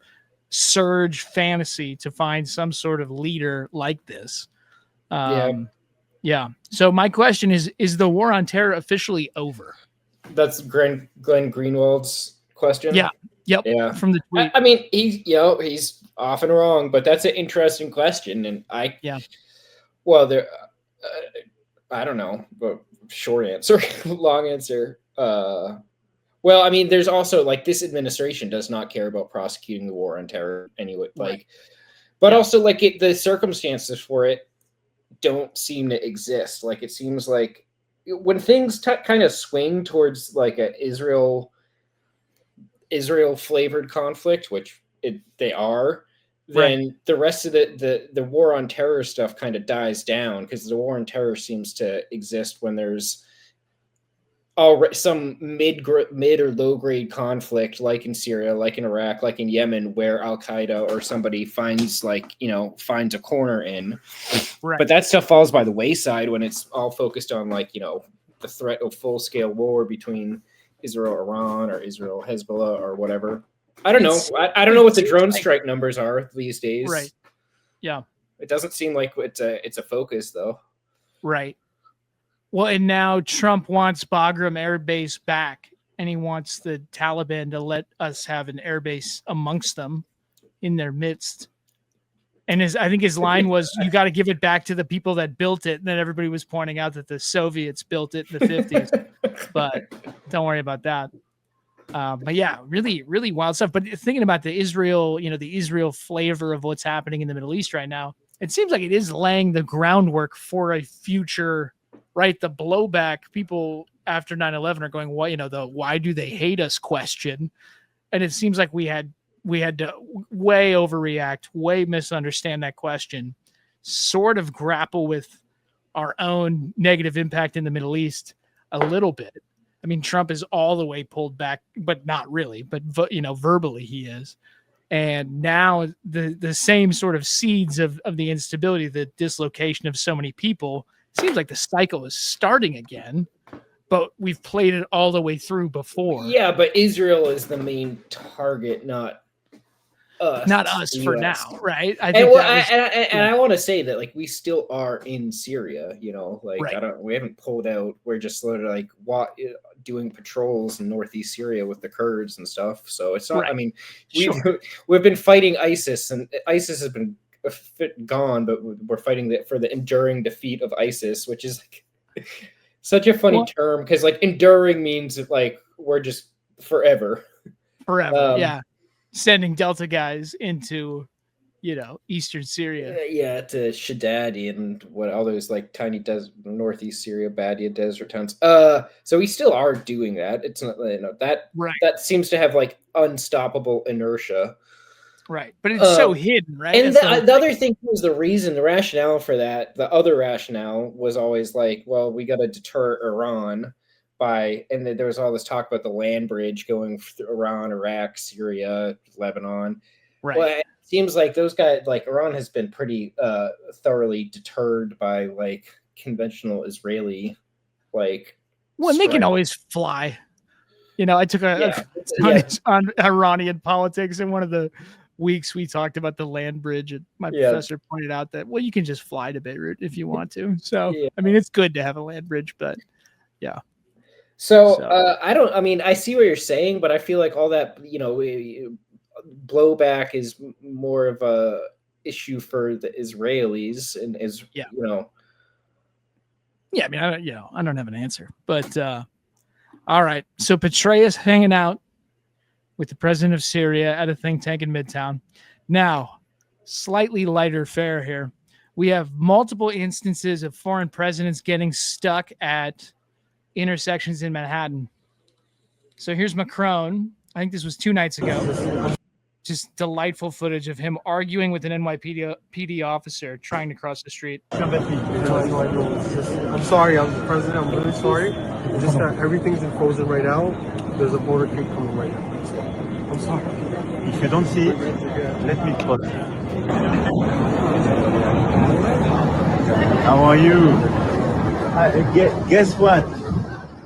S5: surge fantasy to find some sort of leader like this. Yeah. So my question is the war on terror officially over?
S9: That's Glenn Greenwald's question.
S5: Yeah. Yep.
S9: Yeah.
S5: From the tweet.
S9: I mean, he's often wrong, but that's an interesting question. And well, there, I don't know, but short answer, long answer. Well, I mean, there's also this administration does not care about prosecuting the war on terror anyway. But also the circumstances for it don't seem to exist. It seems like when things kind of swing towards a Israel flavored conflict, which they are, then the rest of the war on terror stuff kind of dies down, because the war on terror seems to exist when there's some mid or low grade conflict, like in Syria, like in Iraq, like in Yemen, where Al Qaeda or somebody finds finds a corner in.
S5: Right.
S9: But that stuff falls by the wayside when it's all focused on the threat of full scale war between Israel Iran or Israel Hezbollah or whatever. I don't know. I don't know what the drone strike numbers are these days.
S5: Right. Yeah.
S9: It doesn't seem like it's a focus though.
S5: Right. Well, and now Trump wants Bagram Air Base back, and he wants the Taliban to let us have an air base amongst them in their midst. And I think his line was, you got to give it back to the people that built it. And then everybody was pointing out that the Soviets built it in the 50s. But don't worry about that. But yeah, really, really wild stuff. But thinking about the Israel flavor of what's happening in the Middle East right now, it seems like it is laying the groundwork for a future, right? The blowback, people after 9/11 are going, well, the why do they hate us question. And it seems like we had to way overreact, way misunderstand that question, sort of grapple with our own negative impact in the Middle East a little bit. I mean, Trump is all the way pulled back, but not really, but verbally he is. And now the same sort of seeds of the instability, the dislocation of so many people, seems like the cycle is starting again, but we've played it all the way through before.
S9: Yeah, but Israel is the main target, not us
S5: for now, right? I
S9: want to say that like we still are in Syria, right. We haven't pulled out. We're just sort of like doing patrols in northeast Syria with the Kurds and stuff. So it's not. Right. I mean, we've been fighting ISIS, and ISIS has been gone, but we're fighting for the enduring defeat of ISIS, which is like such a funny term because like enduring means that, like we're just forever.
S5: Yeah. Sending Delta guys into, eastern Syria.
S9: To Shaddadi and what all those like tiny northeast Syria, Badia desert towns. So we still are doing that. It's not that seems to have like unstoppable inertia.
S5: Right, but it's so hidden, right?
S9: And the other thing was the rationale for that. The other rationale was always like, well, we got to deter Iran. And then there was all this talk about the land bridge going through Iran, Iraq, Syria, Lebanon.
S5: Right.
S9: Well, it seems like those guys, like Iran, has been pretty thoroughly deterred by like conventional Israeli, like.
S5: Well, they can always fly. I took on Iranian politics in one of the weeks we talked about the land bridge, and my professor pointed out that you can just fly to Beirut if you want to. So I mean, it's good to have a land bridge, but yeah.
S9: So I see what you're saying, but I feel like all that, blowback is more of a issue for the Israelis and
S5: Yeah, I mean, I don't have an answer, but all right. So Petraeus hanging out with the president of Syria at a think tank in Midtown. Now, slightly lighter fare here. We have multiple instances of foreign presidents getting stuck at intersections in Manhattan. So here's Macron. I think this was 2 nights ago. Just delightful footage of him arguing with an NYPD officer trying to cross the street.
S14: I'm sorry, I'm the president. I'm really sorry. It's just that everything's in frozen right now. There's a motorcade coming right now. I'm sorry. If you don't see it, let me put it.
S15: How are you? Guess what?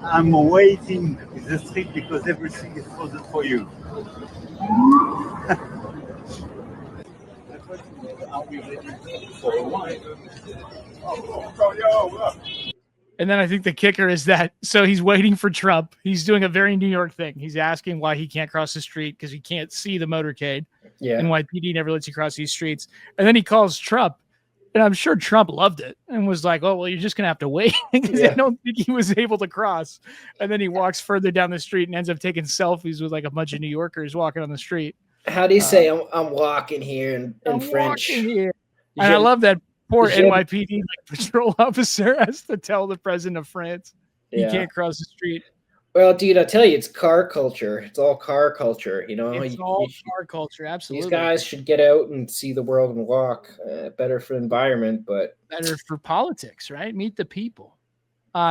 S15: I'm waiting in the street because everything is frozen for you.
S5: And then I think the kicker is that, so he's waiting for Trump. He's doing a very New York thing. He's asking why he can't cross the street because he can't see the motorcade.
S9: Yeah.
S5: NYPD never lets you cross these streets. And then he calls Trump. And I'm sure Trump loved it and was like, oh, well, you're just going to have to wait because I don't think he was able to cross. And then he walks further down the street and ends up taking selfies with like a bunch of New Yorkers walking on the street.
S9: How do you say I'm walking here in French?
S5: Here. And I love that poor NYPD patrol officer has to tell the president of France he can't cross the street.
S9: Well, dude, I tell you, it's car culture. It's all car culture,
S5: It's all car culture, absolutely.
S9: These guys should get out and see the world and walk. Better for the environment, but
S5: better for politics, right? Meet the people.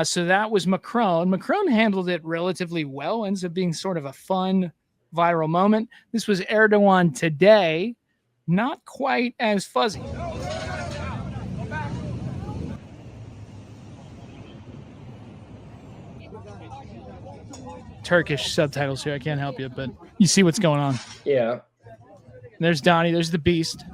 S5: So that was Macron. Macron handled it relatively well. Ends up being sort of a fun viral moment. This was Erdogan today. Not quite as fuzzy. Turkish subtitles here. I can't help you, but you see what's going on.
S9: Yeah.
S5: There's Donnie. There's the beast.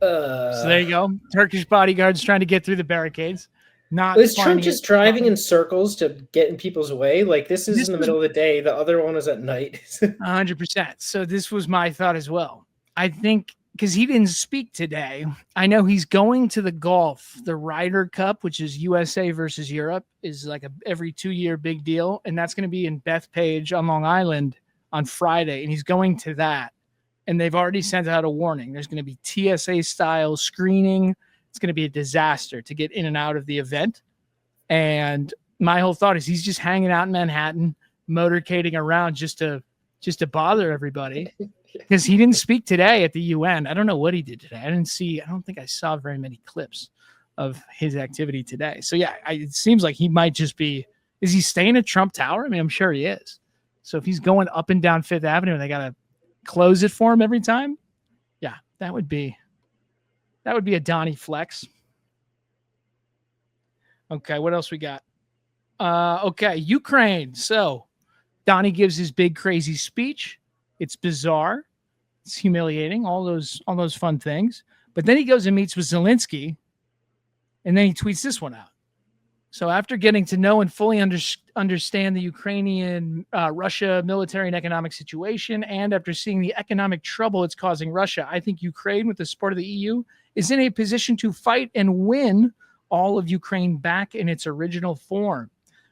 S5: So there you go. Turkish bodyguards trying to get through the barricades.
S9: Is Trump just driving in circles to get in people's way? Like this is in the middle of the day. The other one is at night.
S5: 100%. So this was my thought as well. I think because he didn't speak today. I know he's going to the golf. The Ryder Cup, which is USA versus Europe, is like a every 2-year big deal. And that's going to be in Bethpage on Long Island on Friday. And he's going to that. And they've already sent out a warning. There's going to be TSA style screening. It's going to be a disaster to get in and out of the event. And my whole thought is he's just hanging out in Manhattan, motorcading around just to bother everybody. Because he didn't speak today at the UN. I don't know what he did today. I don't think I saw very many clips of his activity today. So yeah, it seems like he might just be. Is he staying at Trump Tower? I mean, I'm sure he is. So if he's going up and down Fifth Avenue and they gotta close it for him every time, yeah, that would be a Donnie flex. Okay, what else we got? Okay, Ukraine. So Donnie gives his big crazy speech. It's bizarre. It's humiliating. All those fun things. But then he goes and meets with Zelensky, and then he tweets this one out. So after getting to know and fully understand the Ukrainian Russia military and economic situation, and after seeing the economic trouble it's causing Russia, I think Ukraine, with the support of the EU, is in a position to fight and win all of Ukraine back in its original form.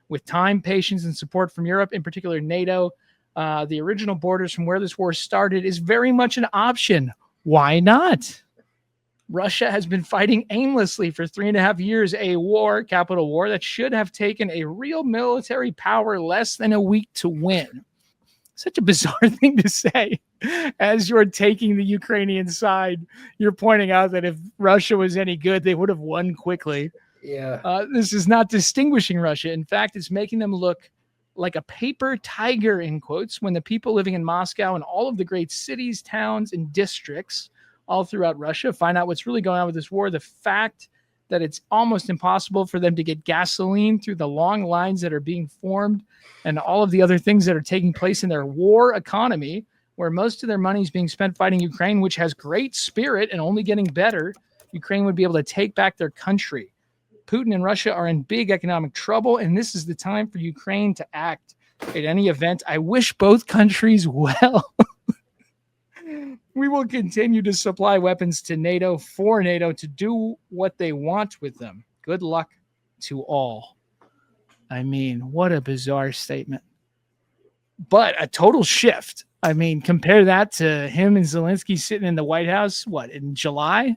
S5: With time, patience, and support from Europe, in particular NATO, the original borders from where this war started is very much an option. Why not? Russia has been fighting aimlessly for 3.5 years, a war, capital war, that should have taken a real military power less than a week to win. Such a bizarre thing to say. As you're taking the Ukrainian side, you're pointing out that if Russia was any good, they would have won quickly.
S9: Yeah.
S5: This is not distinguishing Russia. In fact, it's making them look like a paper tiger, in quotes, when the people living in Moscow and all of the great cities, towns, and districts all throughout Russia find out what's really going on with this war. The fact that it's almost impossible for them to get gasoline through the long lines that are being formed, and all of the other things that are taking place in their war economy, where most of their money is being spent fighting Ukraine, which has great spirit and only getting better. Ukraine would be able to take back their country. Putin and Russia are in big economic trouble, and this is the time for Ukraine to act. In any event, I wish both countries well. We will continue to supply weapons to NATO for NATO to do what they want with them. Good luck to all. I mean, what a bizarre statement. But a total shift. I mean, compare that to him and Zelensky sitting in the White House, in July?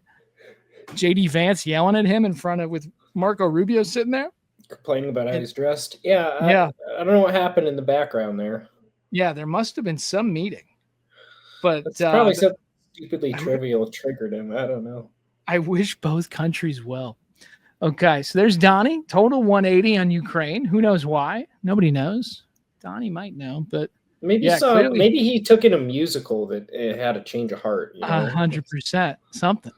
S5: J.D. Vance yelling at him in front of, with Marco Rubio sitting there?
S9: Complaining about how he's dressed. Yeah.
S5: Yeah.
S9: I don't know what happened in the background there.
S5: Yeah, there must have been some meeting. But
S9: It's probably something stupidly trivial triggered him. I don't know.
S5: I wish both countries well. Okay, so there's Donnie. Total 180 on Ukraine. Who knows why? Nobody knows. Donnie might know, but
S9: Maybe maybe he took in a musical that it had a change of heart.
S5: 100% something.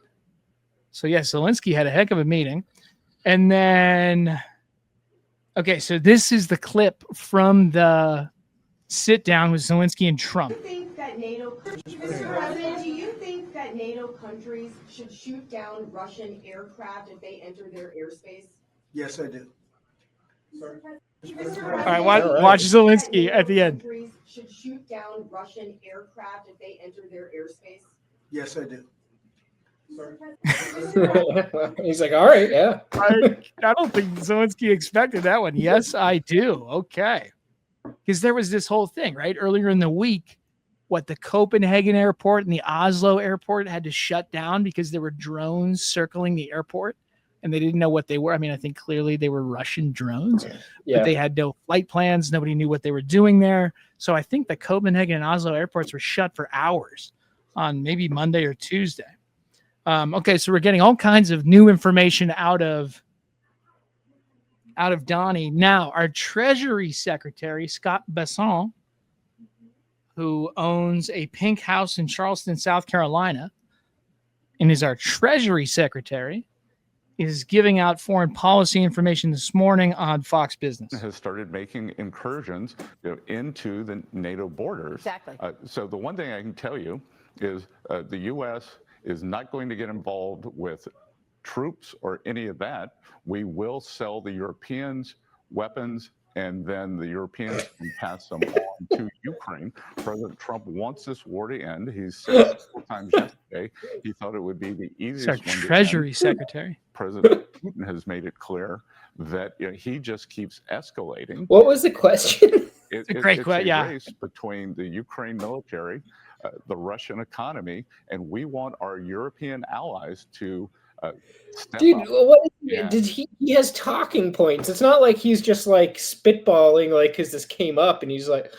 S5: So yeah, Zelensky had a heck of a meeting. And then, okay, so this is the clip from the sit down with Zelensky and Trump.
S16: Mr. President, do you think that NATO countries should shoot down Russian aircraft if they enter their airspace?
S10: Yes, I do.
S16: Sorry.
S5: All right, watch Zelensky at the end.
S16: Countries should shoot down Russian aircraft if they enter their airspace?
S10: Yes, I do.
S9: He's like, all right, yeah.
S5: I don't think Zelensky expected that one. Yes, I do. Okay. Because there was this whole thing, right? Earlier in the week, the Copenhagen airport and the Oslo airport had to shut down because there were drones circling the airport and they didn't know what they were. I mean, I think clearly they were Russian drones, but they had no flight plans. Nobody knew what they were doing there. So I think the Copenhagen and Oslo airports were shut for hours on maybe Monday or Tuesday. Okay, so we're getting all kinds of new information out of Donnie. Now, our Treasury Secretary, Scott Bessent, who owns a pink house in Charleston, South Carolina, and is our Treasury Secretary, is giving out foreign policy information this morning on Fox Business.
S17: Has started making incursions into the NATO borders.
S2: Exactly.
S17: So the one thing I can tell you is the U.S. is not going to get involved with troops or any of that. We will sell the Europeans weapons, and then the Europeans can pass them on to Ukraine. President Trump wants this war to end. He's said 4 times yesterday he thought it would be the easiest one to end.
S5: Treasury Secretary.
S17: President Putin has made it clear that he just keeps escalating.
S9: What was the question?
S5: It's a great question. Yeah.
S17: Race between the Ukraine military, the Russian economy, and we want our European allies to step
S9: Dude,
S17: up.
S9: what
S17: Yeah.
S9: did he has talking points. It's not like he's just like spitballing like because this came up and he's like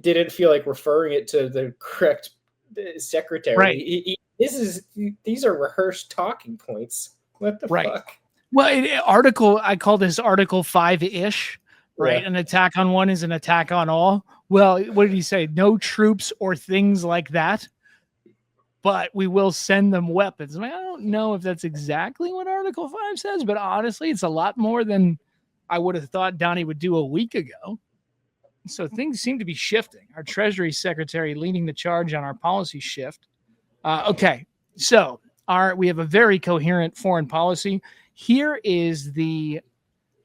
S9: didn't feel like referring it to the correct secretary.
S5: Right.
S9: These are rehearsed talking points. What the fuck?
S5: Well, I call this Article 5-ish, right?
S9: Yeah.
S5: An attack on one is an attack on all. Well, what did he say? No troops or things like that, but we will send them weapons. I don't know if that's exactly what Article 5 says, but honestly, it's a lot more than I would have thought Donnie would do a week ago. So things seem to be shifting. Our Treasury Secretary leading the charge on our policy shift. Okay, so we have a very coherent foreign policy. Here is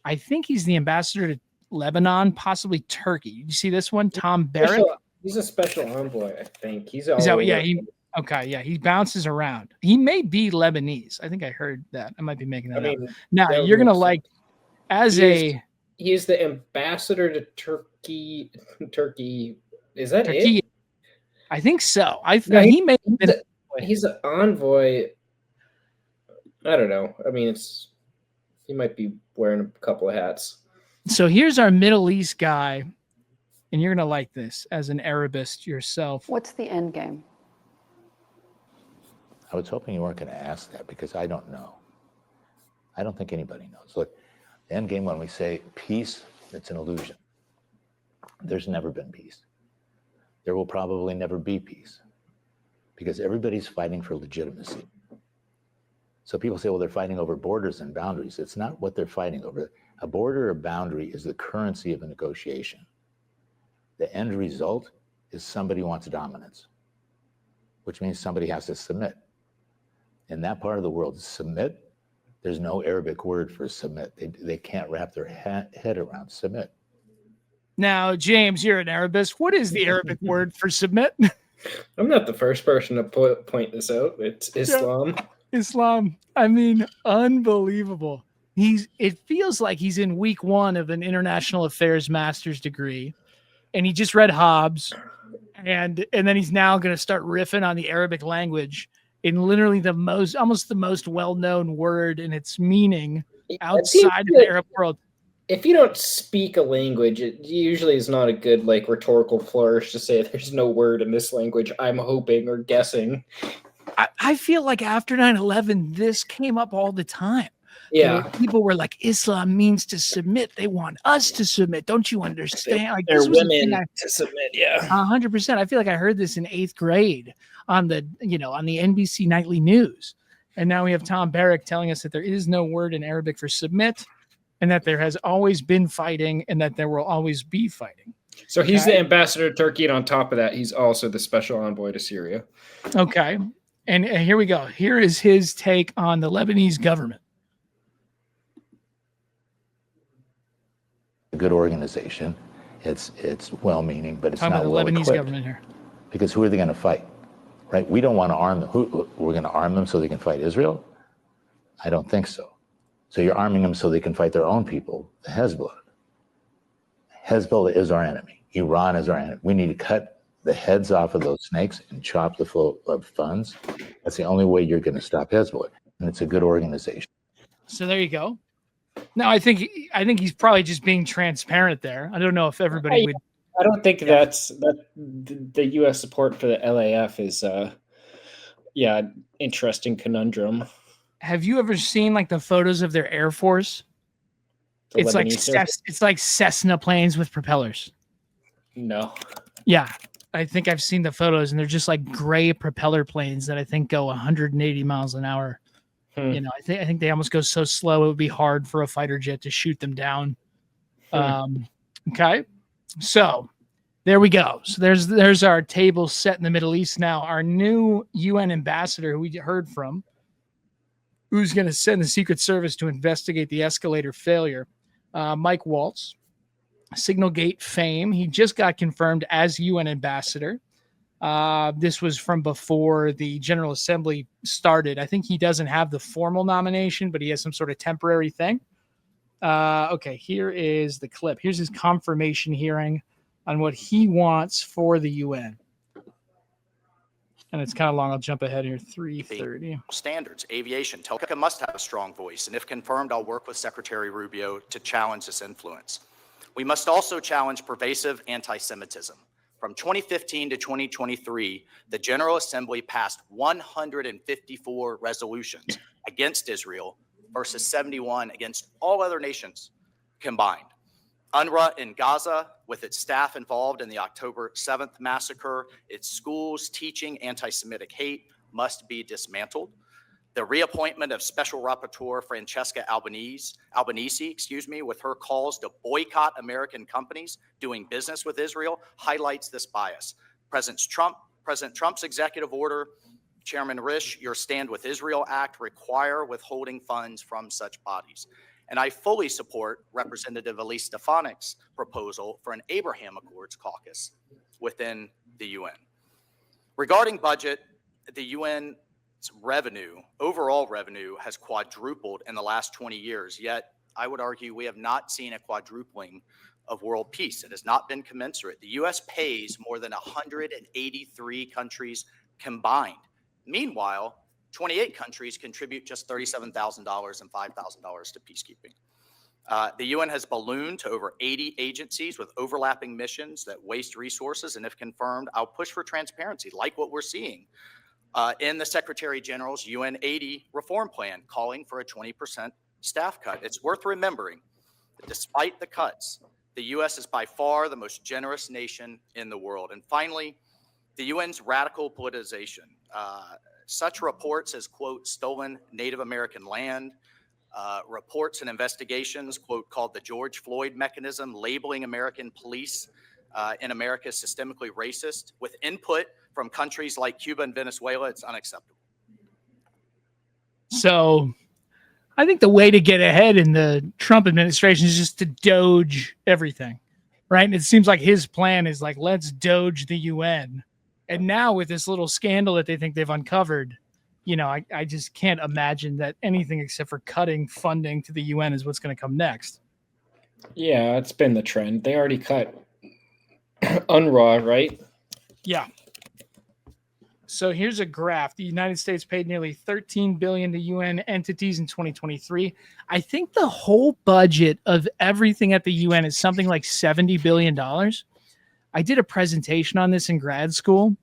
S5: I think he's the ambassador to Lebanon, possibly Turkey. Did you see this one? Tom Barrack?
S9: He's a special envoy, I think. He's
S5: he bounces around. He may be Lebanese. I think I heard that. I might be making that up. Now,
S9: that
S5: you're going to
S9: makes sense. He is the ambassador to Turkey. Turkey. Is that
S5: Turkey?
S9: it?
S5: I think so.
S9: He's an envoy. I don't know. I mean, he might be wearing a couple of hats.
S5: So here's our Middle East guy, and you're going to like this as an Arabist yourself.
S2: What's the end game?
S18: I was hoping you weren't going to ask that because I don't know. I don't think anybody knows. Look, the end game, when we say peace, it's an illusion. There's never been peace. There will probably never be peace because everybody's fighting for legitimacy. So people say, well, they're fighting over borders and boundaries. It's not what they're fighting over. A border or boundary is the currency of a negotiation. The end result is somebody wants dominance, which means somebody has to submit. In that part of the world, submit, there's no Arabic word for submit. They can't wrap their head around submit.
S5: Now, James, you're an Arabist. What is the Arabic word for submit?
S9: I'm not the first person to point this out. It's Islam.
S5: Yeah. Islam. I mean, unbelievable. It feels like he's in week 1 of an international affairs master's degree, and he just read Hobbes, and then he's now going to start riffing on the Arabic language in literally almost the most well-known word and its meaning outside of the Arab world.
S9: If you don't speak a language, it usually is not a good rhetorical flourish to say there's no word in this language. I'm hoping or guessing.
S5: I feel like after 9/11, this came up all the time.
S9: Yeah.
S5: People were like, Islam means to submit. They want us to submit. Don't you understand? Like,
S9: they're women to submit. Yeah.
S5: 100%. I feel like I heard this in 8th grade on the NBC Nightly News. And now we have Tom Barrack telling us that there is no word in Arabic for submit and that there has always been fighting and that there will always be fighting.
S9: So he's the ambassador to Turkey. And on top of that, he's also the special envoy to Syria.
S5: Okay. And here we go. Here is his take on the Lebanese government.
S18: A good organization. It's well-meaning, but it's not
S5: the
S18: well
S5: Lebanese
S18: equipped.
S5: Government here.
S18: Because who are they going to fight? Right? We don't want to arm them. We're going to arm them so they can fight Israel? I don't think so. So you're arming them so they can fight their own people, the Hezbollah. Hezbollah is our enemy. Iran is our enemy. We need to cut the heads off of those snakes and chop the flow of funds. That's the only way you're going to stop Hezbollah. And it's a good organization.
S5: So there you go. Now, I think he's probably just being transparent there. I don't know if everybody would.
S9: I don't think that the U.S. support for the LAF is interesting conundrum.
S5: Have you ever seen the photos of their Air Force? It's like Cessna planes with propellers.
S9: No.
S5: Yeah, I think I've seen the photos, and they're just like gray propeller planes that I think go 180 miles an hour. I think they almost go so slow it would be hard for a fighter jet to shoot them down. Okay, so there we go. So there's our table set in the Middle East now. Our new UN ambassador, who we heard from, who's going to send the Secret Service to investigate the escalator failure, Mike Waltz, Signalgate fame. He just got confirmed as UN ambassador. This was from before the General Assembly started. I think he doesn't have the formal nomination, but he has some sort of temporary thing. Okay, here is the clip. Here's his confirmation hearing on what he wants for the UN. And it's kind of long. I'll jump ahead here. 3:30.
S19: Standards, aviation. Telka must have a strong voice, and if confirmed, I'll work with Secretary Rubio to challenge this influence. We must also challenge pervasive anti-Semitism. From 2015 to 2023, the General Assembly passed 154 resolutions against Israel versus 71 against all other nations combined. UNRWA in Gaza, with its staff involved in the October 7th massacre, its schools teaching anti-Semitic hate, must be dismantled. The reappointment of Special Rapporteur Francesca Albanese, with her calls to boycott American companies doing business with Israel, highlights this bias. President Trump's executive order, Chairman Risch, your Stand with Israel Act require withholding funds from such bodies. And I fully support Representative Elise Stefanik's proposal for an Abraham Accords caucus within the UN. Regarding budget, the UN's overall revenue has quadrupled in the last 20 years, yet I would argue we have not seen a quadrupling of world peace. It has not been commensurate. The US pays more than 183 countries combined. Meanwhile, 28 countries contribute just $37,000 and $5,000 to peacekeeping. The UN has ballooned to over 80 agencies with overlapping missions that waste resources, and if confirmed, I'll push for transparency, like what we're seeing in the Secretary General's UN 80 reform plan, calling for a 20% staff cut. It's worth remembering that despite the cuts, the U.S. is by far the most generous nation in the world. And finally, the UN's radical politicization. Such reports as, quote, stolen Native American land, reports and investigations, quote, called the George Floyd mechanism, labeling American police in America systemically racist, with input from countries like Cuba and Venezuela, it's unacceptable.
S5: So I think the way to get ahead in the Trump administration is just to doge everything, right? And it seems like his plan is like, let's doge the UN. And now with this little scandal that they think they've uncovered, you know, I just can't imagine that anything except for cutting funding to the UN is what's going to come next.
S9: Yeah, it's been the trend. They already cut UNRWA, right?
S5: Yeah. So here's a graph. The United States paid nearly $13 billion to UN entities in 2023. I think the whole budget of everything at the UN is something like $70 billion. I did a presentation on this in grad school,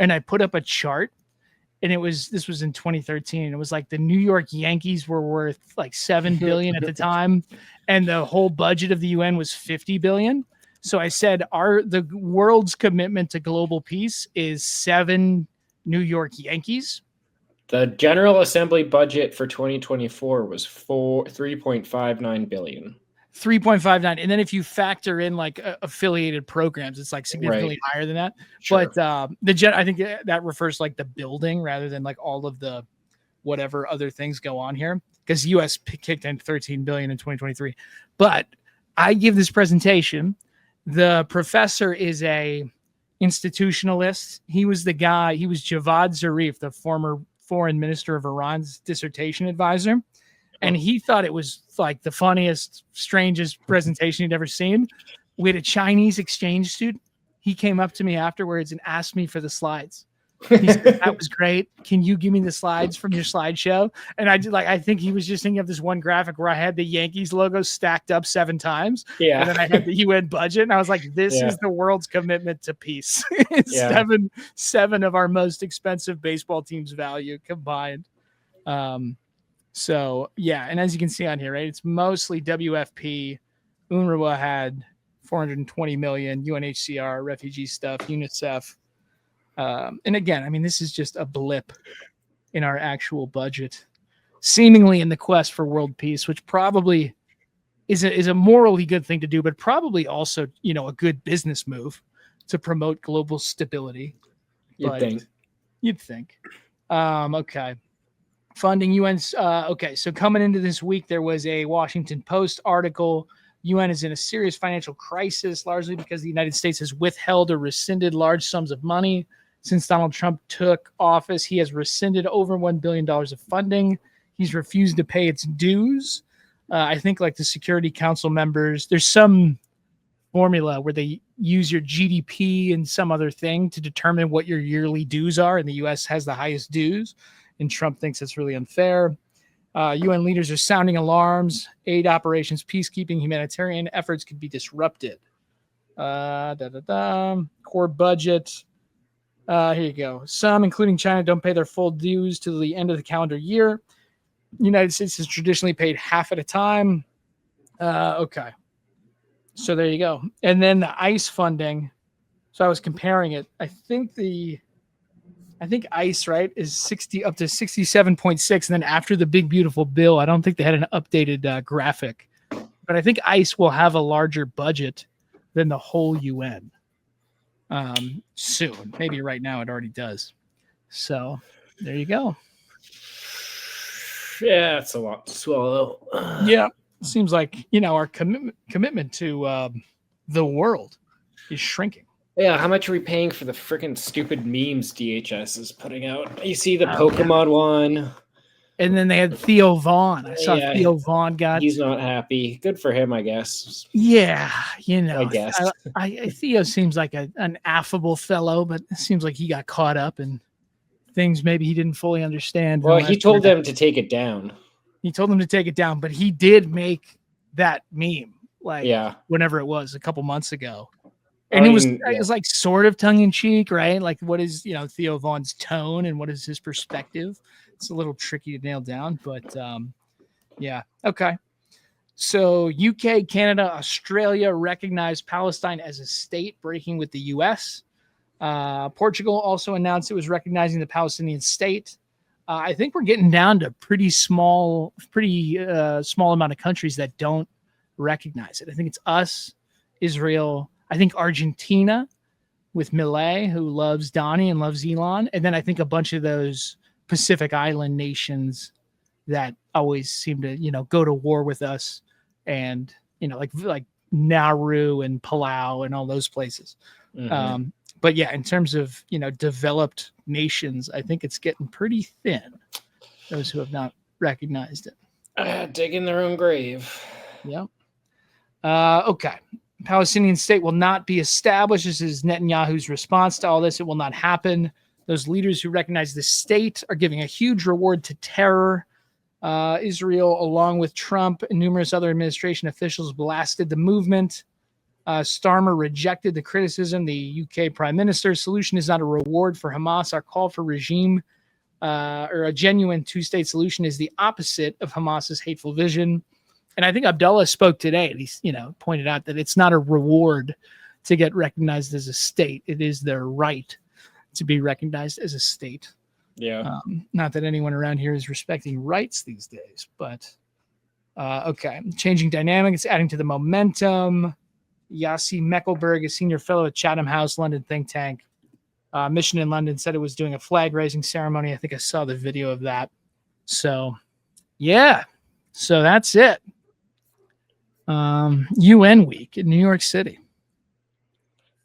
S5: and I put up a chart, and this was in 2013. It was like the New York Yankees were worth like $7 billion at the time, and the whole budget of the UN was $50 billion. So I said, the world's commitment to global peace is 7 New York Yankees.
S9: The General Assembly budget for 2024 was $3.59 billion.
S5: 3.59, and then if you factor in like affiliated programs, it's like significantly higher than that. Sure. But I think that refers to like the building rather than like all of the whatever other things go on here, because U.S. kicked in $13 billion in 2023. But I give this presentation. The professor is a institutionalist. He was the guy. He was Javad Zarif, the former foreign minister of Iran's dissertation advisor. And he thought it was like the funniest, strangest presentation he'd ever seen. We had a Chinese exchange student. He came up to me afterwards and asked me for the slides. He said, that was great. Can you give me the slides from your slideshow? And I think he was just thinking of this one graphic where I had the Yankees logo stacked up 7 times. Yeah. And then I had the UN budget. And I was like, this is the world's commitment to peace. Seven of our most expensive baseball teams' value combined. So, yeah, and as you can see on here, right, it's mostly WFP. UNRWA had $420 million, UNHCR, refugee stuff, UNICEF. And again, I mean, this is just a blip in our actual budget, seemingly in the quest for world peace, which probably is a morally good thing to do, but probably also, you know, a good business move to promote global stability. You'd think. Okay. Funding UN's okay. So coming into this week, there was a Washington Post article. UN is in a serious financial crisis, largely because the United States has withheld or rescinded large sums of money since Donald Trump took office. He has rescinded over $1 billion of funding. He's refused to pay its dues. I think like the Security Council members, there's some formula where they use your GDP and some other thing to determine what your yearly dues are. And the U.S. has the highest dues, and Trump thinks it's really unfair. UN leaders are sounding alarms. Aid operations, peacekeeping, humanitarian efforts could be disrupted. Core budget. Here you go. Some, including China, don't pay their full dues to the end of the calendar year. The United States has traditionally paid half at a time. Okay. So there you go. And then the ICE funding. So I was comparing it. I think ICE, right, is 60 up to 67.6. And then after the big, beautiful bill, I don't think they had an updated graphic, but I think ICE will have a larger budget than the whole UN soon. Maybe right now it already does. So there you go.
S9: Yeah, it's a lot to swallow.
S5: Yeah. Seems like, our commitment to the world is shrinking.
S9: Yeah, how much are we paying for the freaking stupid memes DHS is putting out? You see the Pokemon one.
S5: And then they had Theo Vaughn. I saw Theo Vaughn
S9: He's not happy. Good for him, I guess.
S5: Yeah,
S9: I guess.
S5: Theo seems like an affable fellow, but it seems like he got caught up in things maybe he didn't fully understand.
S9: Well, he told them to take it down.
S5: He told them to take it down, but he did make that meme whenever it was a couple months ago. And it was like sort of tongue in cheek, right? Like, what is, Theo Vaughn's tone and what is his perspective? It's a little tricky to nail down, but yeah. Okay. So UK, Canada, Australia recognized Palestine as a state, breaking with the US. Portugal also announced it was recognizing the Palestinian state. I think we're getting down to pretty small amount of countries that don't recognize it. I think it's us, Israel, I think Argentina with Milei, who loves Donnie and loves Elon. And then I think a bunch of those Pacific Island nations that always seem to, go to war with us. And, like Nauru and Palau and all those places.
S9: Mm-hmm.
S5: But yeah, in terms of, developed nations, I think it's getting pretty thin. Those who have not recognized it.
S9: Digging their own grave.
S5: Yeah. Okay. Palestinian state will not be established. This is Netanyahu's response to all this. It will not happen. Those leaders who recognize the state are giving a huge reward to terror. Israel, along with Trump and numerous other administration officials, blasted the movement. Starmer rejected the criticism. The UK Prime Minister's solution is not a reward for Hamas. Our call for regime or a genuine two-state solution is the opposite of Hamas's hateful vision. And I think Abdullah spoke today, and he's, pointed out that it's not a reward to get recognized as a state. It is their right to be recognized as a state.
S9: Yeah.
S5: Not that anyone around here is respecting rights these days, but okay. Changing dynamics, adding to the momentum. Yassi Meckelberg, a senior fellow at Chatham House, London think tank. Mission in London said it was doing a flag raising ceremony. I think I saw the video of that. So, yeah. So that's it. UN week in New York City.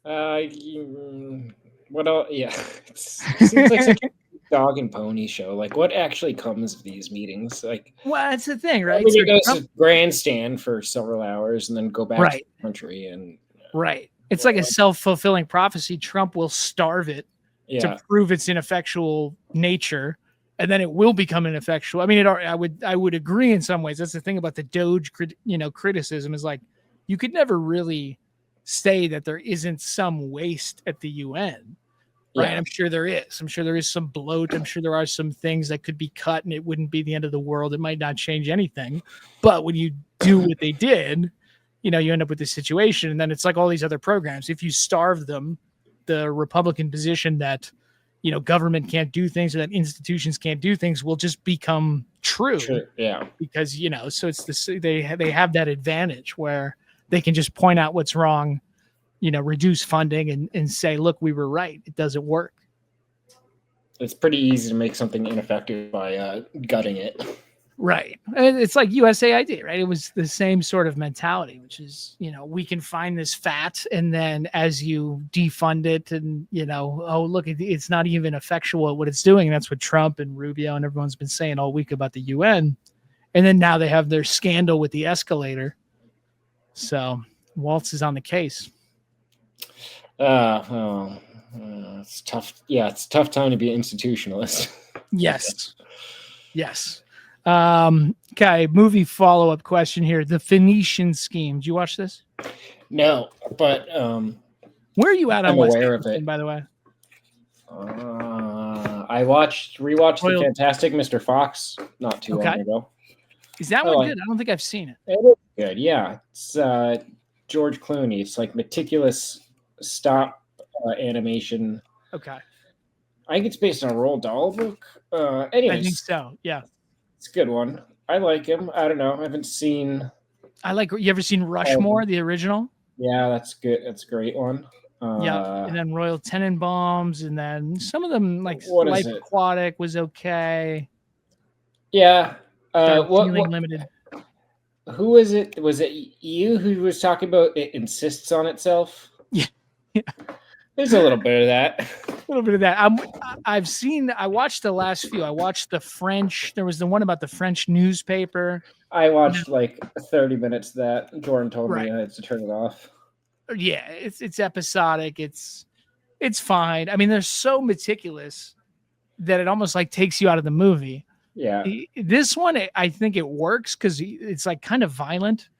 S9: What else? Yeah. It seems like such a dog and pony show. Like, what actually comes of these meetings? Like,
S5: well, that's the thing, right?
S9: You go to grandstand for several hours and then go back to the country and
S5: right. It's like a self-fulfilling prophecy. Trump will starve it to prove its ineffectual nature, and then it will become ineffectual. I mean, I would agree in some ways. That's the thing about the Doge, criticism is like you could never really say that there isn't some waste at the UN. Right. Yeah. I'm sure there is. I'm sure there is some bloat. I'm sure there are some things that could be cut and it wouldn't be the end of the world. It might not change anything. But when you do what they did, you end up with this situation. And then it's like all these other programs. If you starve them, the Republican position that, government can't do things or that institutions can't do things will just become true.
S9: Yeah.
S5: Because, so it's they have that advantage where they can just point out what's wrong, reduce funding and say, look, we were right. It doesn't work.
S9: It's pretty easy to make something ineffective by gutting it.
S5: Right. It's like USAID, right? It was the same sort of mentality, which is, we can find this fat. And then as you defund it and, oh, look, it's not even effectual at what it's doing. And that's what Trump and Rubio and everyone's been saying all week about the UN. And then now they have their scandal with the escalator. So Waltz is on the case.
S9: It's tough. Yeah, it's a tough time to be an institutionalist.
S5: Yes. Yes. Okay, movie follow-up question here. The Phoenician Scheme. Did you watch this?
S9: No, but
S5: where are you at on
S9: I'm
S5: Wes
S9: aware of
S5: Anderson,
S9: it.
S5: by the way?
S9: I rewatched
S5: Royal-
S9: The Fantastic Mr. Fox not too long ago.
S5: Is that
S9: I
S5: one
S9: like-
S5: good? I don't think I've seen it.
S9: It is good, yeah. It's George Clooney. It's like meticulous stop animation.
S5: Okay.
S9: I think it's based on a Roald Dahl book.
S5: I
S9: Anyways,
S5: think so. Yeah.
S9: it's a good one. I like him. I don't know. I haven't seen.
S5: You ever seen Rushmore, the original?
S9: Yeah, that's good. That's a great one.
S5: Yeah. And then Royal Tenenbaums, and then some of them like
S9: What is
S5: Life
S9: it?
S5: Aquatic was okay.
S9: Yeah.
S5: Feeling Limited.
S9: Who was it? Was it you who was talking about it insists on itself?
S5: Yeah.
S9: There's a little bit of that.
S5: A little bit of that. I watched the last few. I watched the French. There was the one about the French newspaper.
S9: I watched like 30 minutes of that. Jordan told
S5: Right.
S9: me I had to turn it off.
S5: Yeah, it's episodic. It's fine. I mean, they're so meticulous that it almost like takes you out of the movie.
S9: Yeah.
S5: This one, I think it works because it's like kind of violent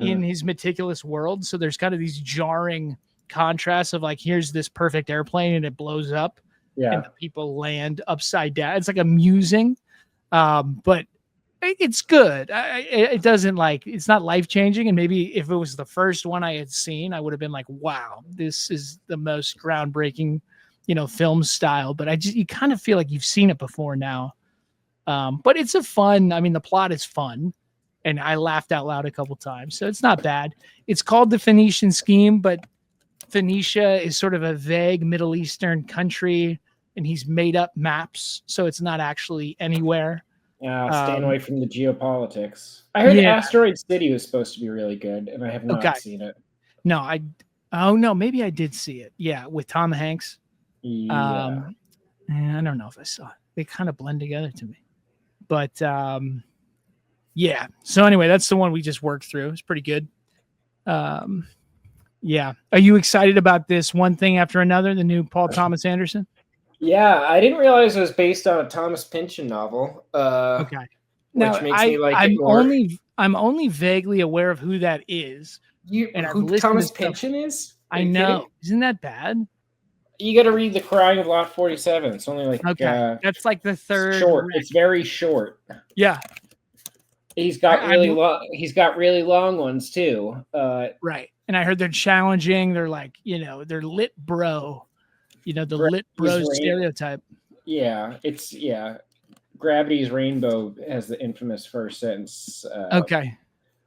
S5: in his meticulous world. So there's kind of these jarring contrasts of like, here's this perfect airplane and it blows up.
S9: Yeah.
S5: And the people land upside down. It's like amusing, but it's good. It doesn't like, it's not life changing. And maybe if it was the first one I had seen, I would have been like, wow, this is the most groundbreaking, film style. But you kind of feel like you've seen it before now. But it's the plot is fun, and I laughed out loud a couple times, so it's not bad. It's called The Phoenician Scheme, but Phoenicia is sort of a vague Middle Eastern country, and he's made up maps, so it's not actually anywhere.
S9: Staying away from the geopolitics. I heard Asteroid City was supposed to be really good, and I have not seen it.
S5: No, maybe I did see it. Yeah, with Tom Hanks.
S9: Yeah.
S5: I don't know if I saw it. They kind of blend together to me. But yeah. So anyway, that's the one we just worked through. It's pretty good. Yeah. Are you excited about this One Thing After Another, the new Paul Thomas Anderson?
S9: Yeah, I didn't realize it was based on a Thomas Pynchon novel.
S5: Okay.
S9: Which makes me like it more.
S5: I'm only vaguely aware of who that is.
S9: And who Thomas Pynchon is?
S5: I know. Isn't that bad?
S9: You got to read The Crying of Lot 47. It's only like
S5: that's like the third.
S9: Short. It's very short.
S5: Yeah.
S9: He's got really long. He's got really long ones too.
S5: Right. And I heard they're challenging. They're like, they're lit bro. The lit bro stereotype.
S9: Yeah. Gravity's Rainbow has the infamous first sentence.
S5: Okay.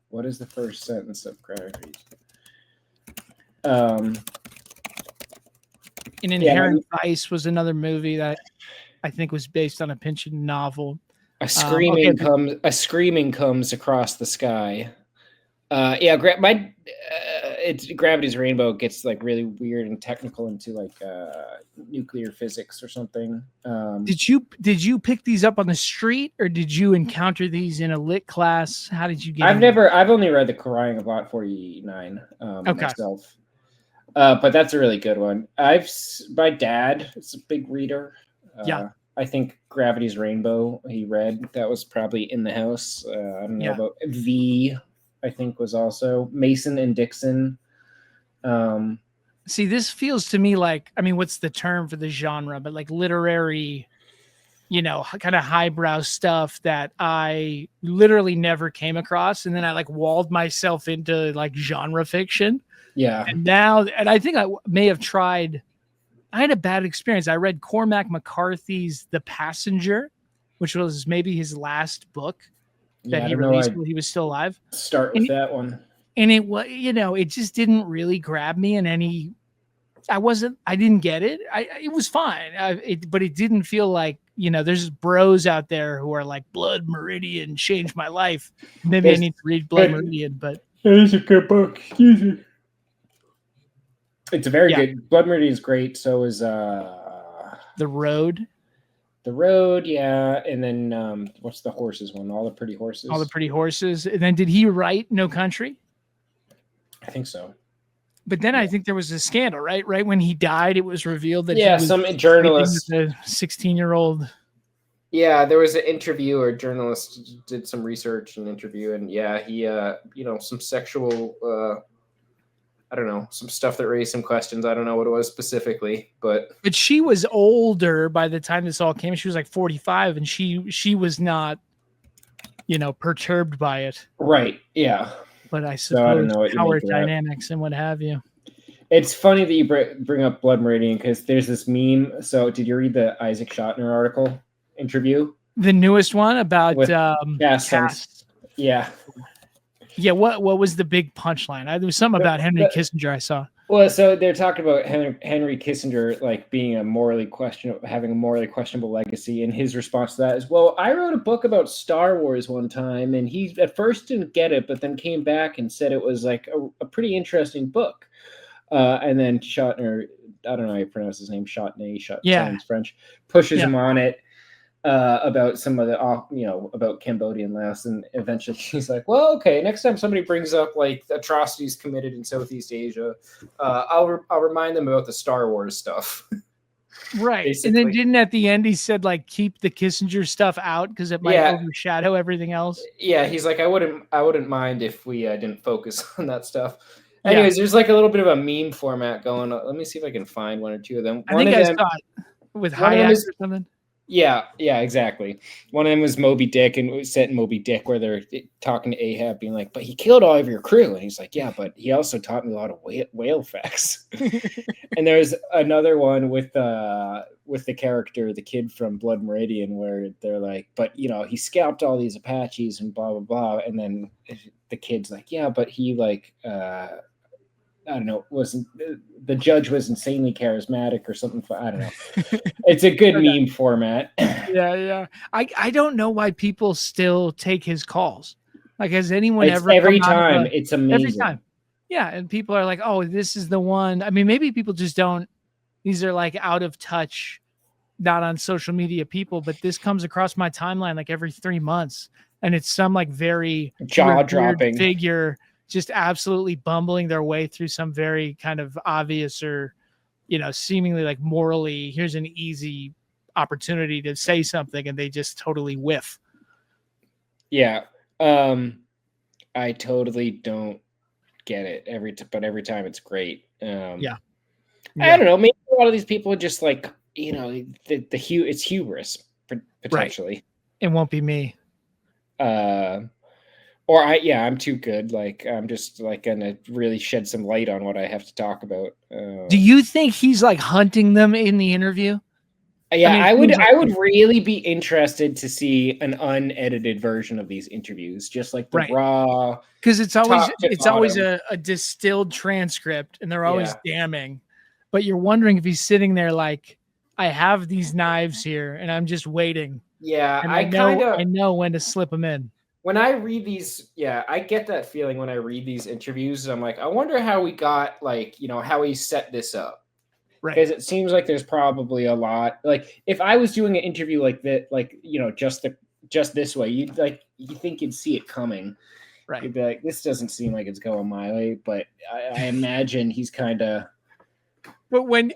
S9: What is the first sentence of Gravity?
S5: An Inherent Vice was another movie that I think was based on a Pynchon novel.
S9: A screaming comes across the sky. Gravity's Rainbow gets like really weird and technical into like nuclear physics or something.
S5: Did you pick these up on the street, or did you encounter these in a lit class? How did you get?
S9: I've only read The Crying of Lot 49 myself. But that's a really good one. My dad is a big reader. I think Gravity's Rainbow he read. That was probably in the house. I don't know about V. I think was also Mason and Dixon.
S5: See, this feels to me like, what's the term for the genre? But like literary, kind of highbrow stuff that I literally never came across, and then I like walled myself into like genre fiction.
S9: Yeah.
S5: And I think I may have tried. I had a bad experience. I read Cormac McCarthy's The Passenger, which was maybe his last book that he released when he was still alive.
S9: Start with that one.
S5: And it was, it just didn't really grab me in any. I didn't get it. It was fine. But it didn't feel like, there's bros out there who are like Blood Meridian changed my life. Maybe I need to read Blood Meridian, but
S9: it is a good book. Excuse me. It's a very good. Blood Meridian is great. So is
S5: The Road.
S9: The Road, yeah. And then what's the horses one? All the Pretty Horses.
S5: All the Pretty Horses. And then did he write No Country?
S9: I think so.
S5: But then I think there was a scandal, right? Right when he died, it was revealed that he was
S9: some
S5: sleeping
S9: journalist.
S5: with a 16-year-old.
S9: Yeah, there was an interview, or a journalist did some research and interview, and yeah, he some sexual I don't know, some stuff that raised some questions. I don't know what it was specifically, but
S5: she was older by the time this all came. She was like 45, and she was not, perturbed by it.
S9: Right. Yeah.
S5: But I
S9: So I don't
S5: suppose
S9: know what you
S5: power
S9: make of that.
S5: dynamics and what have you.
S9: It's funny that you bring up blood meridian, because there's this meme. So did you read the Isaac Schottner article interview?
S5: The newest one about
S9: Cass. Yeah.
S5: Yeah. What was the big punchline? There was something about Henry Kissinger I saw.
S9: Well, so they're talking about Henry Kissinger like being having a morally questionable legacy, and his response to that is, "Well, I wrote a book about Star Wars one time, and he at first didn't get it, but then came back and said it was like a pretty interesting book." And then Schottner, I don't know how you pronounce his name, Schottner, sounds French, pushes him on it about some of the, about Cambodian laos, and eventually he's like, "Well, okay, next time somebody brings up like atrocities committed in Southeast Asia, I'll remind them about the Star Wars stuff."
S5: Right.
S9: Basically.
S5: And then didn't at the end he said like keep the Kissinger stuff out because it might overshadow everything else.
S9: Yeah, he's like, I wouldn't mind if we didn't focus on that stuff. Anyways, there's like a little bit of a meme format going on. Let me see if I can find one or two of them.
S5: I think I saw it with Hayek or something.
S9: Yeah, exactly. One of them was Moby Dick, and it was set in Moby Dick where they're talking to Ahab, being like, "But he killed all of your crew," and he's like, "Yeah, but he also taught me a lot of whale facts." And there's another one with the character, the kid from Blood Meridian, where they're like, "But he scalped all these Apaches and blah blah blah," and then the kid's like, "Yeah, but he like." I don't know, the judge was insanely charismatic or something. I don't know. It's a good meme format.
S5: Yeah. I don't know why people still take his calls. Like, has anyone ever
S9: every time? It's amazing.
S5: Every time. Yeah. And people are like, "Oh, this is the one." I mean, maybe people just don't, these are like out of touch, not on social media people, but this comes across my timeline like every 3 months. And it's some like very
S9: jaw-dropping
S5: figure just absolutely bumbling their way through some very kind of obvious or, seemingly like morally, here's an easy opportunity to say something, and they just totally whiff.
S9: Yeah. I totally don't get it but every time it's great. I don't know. Maybe a lot of these people are just like, it's hubris potentially.
S5: Right. It won't be me.
S9: Or I'm too good. Like I'm just like gonna really shed some light on what I have to talk about.
S5: Do you think he's like hunting them in the interview?
S9: Yeah, I would really be interested to see an unedited version of these interviews, just like the raw.
S5: Because it's always a distilled transcript, and they're always damning. But you're wondering if he's sitting there like, I have these knives here, and I'm just waiting.
S9: Yeah,
S5: and I know when to slip them in.
S9: When I read these, I get that feeling when I read these interviews. I'm like, I wonder how we got how he set this up.
S5: Right.
S9: Because it seems like there's probably a lot. Like if I was doing an interview like that, just this way, you think you'd see it coming.
S5: Right.
S9: You'd be like, this doesn't seem like it's going my way, but I imagine he's kind of.
S5: But when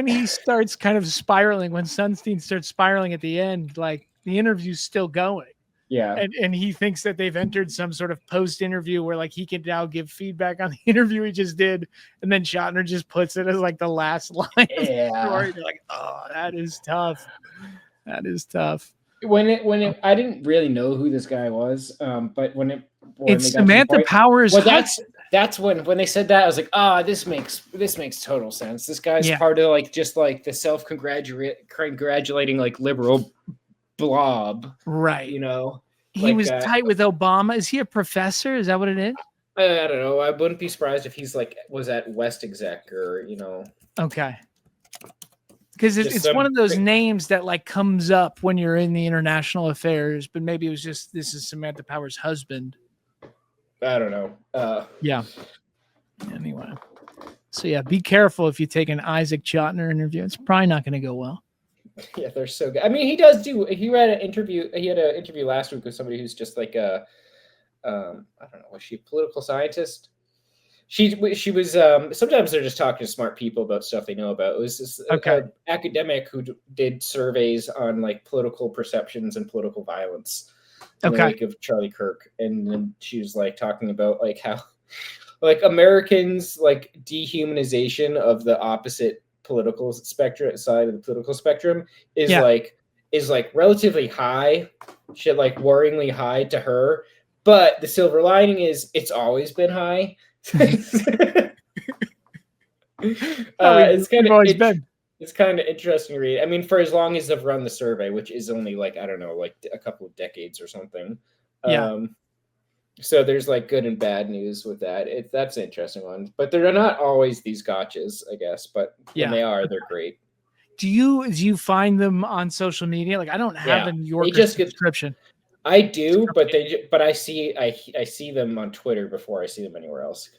S5: he starts kind of spiraling, when Sunstein starts spiraling at the end, like the interview's still going.
S9: Yeah.
S5: And he thinks that they've entered some sort of post interview where like he can now give feedback on the interview he just did. And then Schottner just puts it as like the last line.
S9: Yeah.
S5: You're like, oh, that is tough. That is tough.
S9: When I didn't really know who this guy was. But when
S5: it's Samantha Powers.
S9: Well, that's when they said that, I was like, this makes total sense. This guy's part of like, just like the self-congratulating like liberal blob,
S5: right?
S9: He
S5: was tight with Obama. Is he a professor? Is that what it is?
S9: I don't know. I wouldn't be surprised if he's like was at West Exec or
S5: Okay, because it's one of those names that like comes up when you're in the international affairs, but maybe it was just this is Samantha Powers' husband.
S9: I don't know.
S5: Yeah. Anyway, so be careful if you take an Isaac Schottner interview. It's probably not going to go well.
S9: Yeah, they're so good. I mean, he had an interview last week with somebody who's just like I don't know, was she a political scientist? She was sometimes they're just talking to smart people about stuff they know about. It was this academic who did surveys on like political perceptions and political violence in the wake of Charlie Kirk, and then she was like talking about like how like Americans like dehumanization of the opposite political spectrum side of the political spectrum is like relatively high, shit, like worryingly high to her. But the silver lining is it's always been high. It's kind of interesting to read. I mean, for as long as they've run the survey, which is only like, I don't know, like a couple of decades or something. So there's like good and bad news with that. That's an interesting one, but they're not always these gotchas, I guess. But when they are, they're great.
S5: Do you find them on social media? Like, I don't have a New Yorker subscription.
S9: I do, but I see them on Twitter before I see them anywhere else.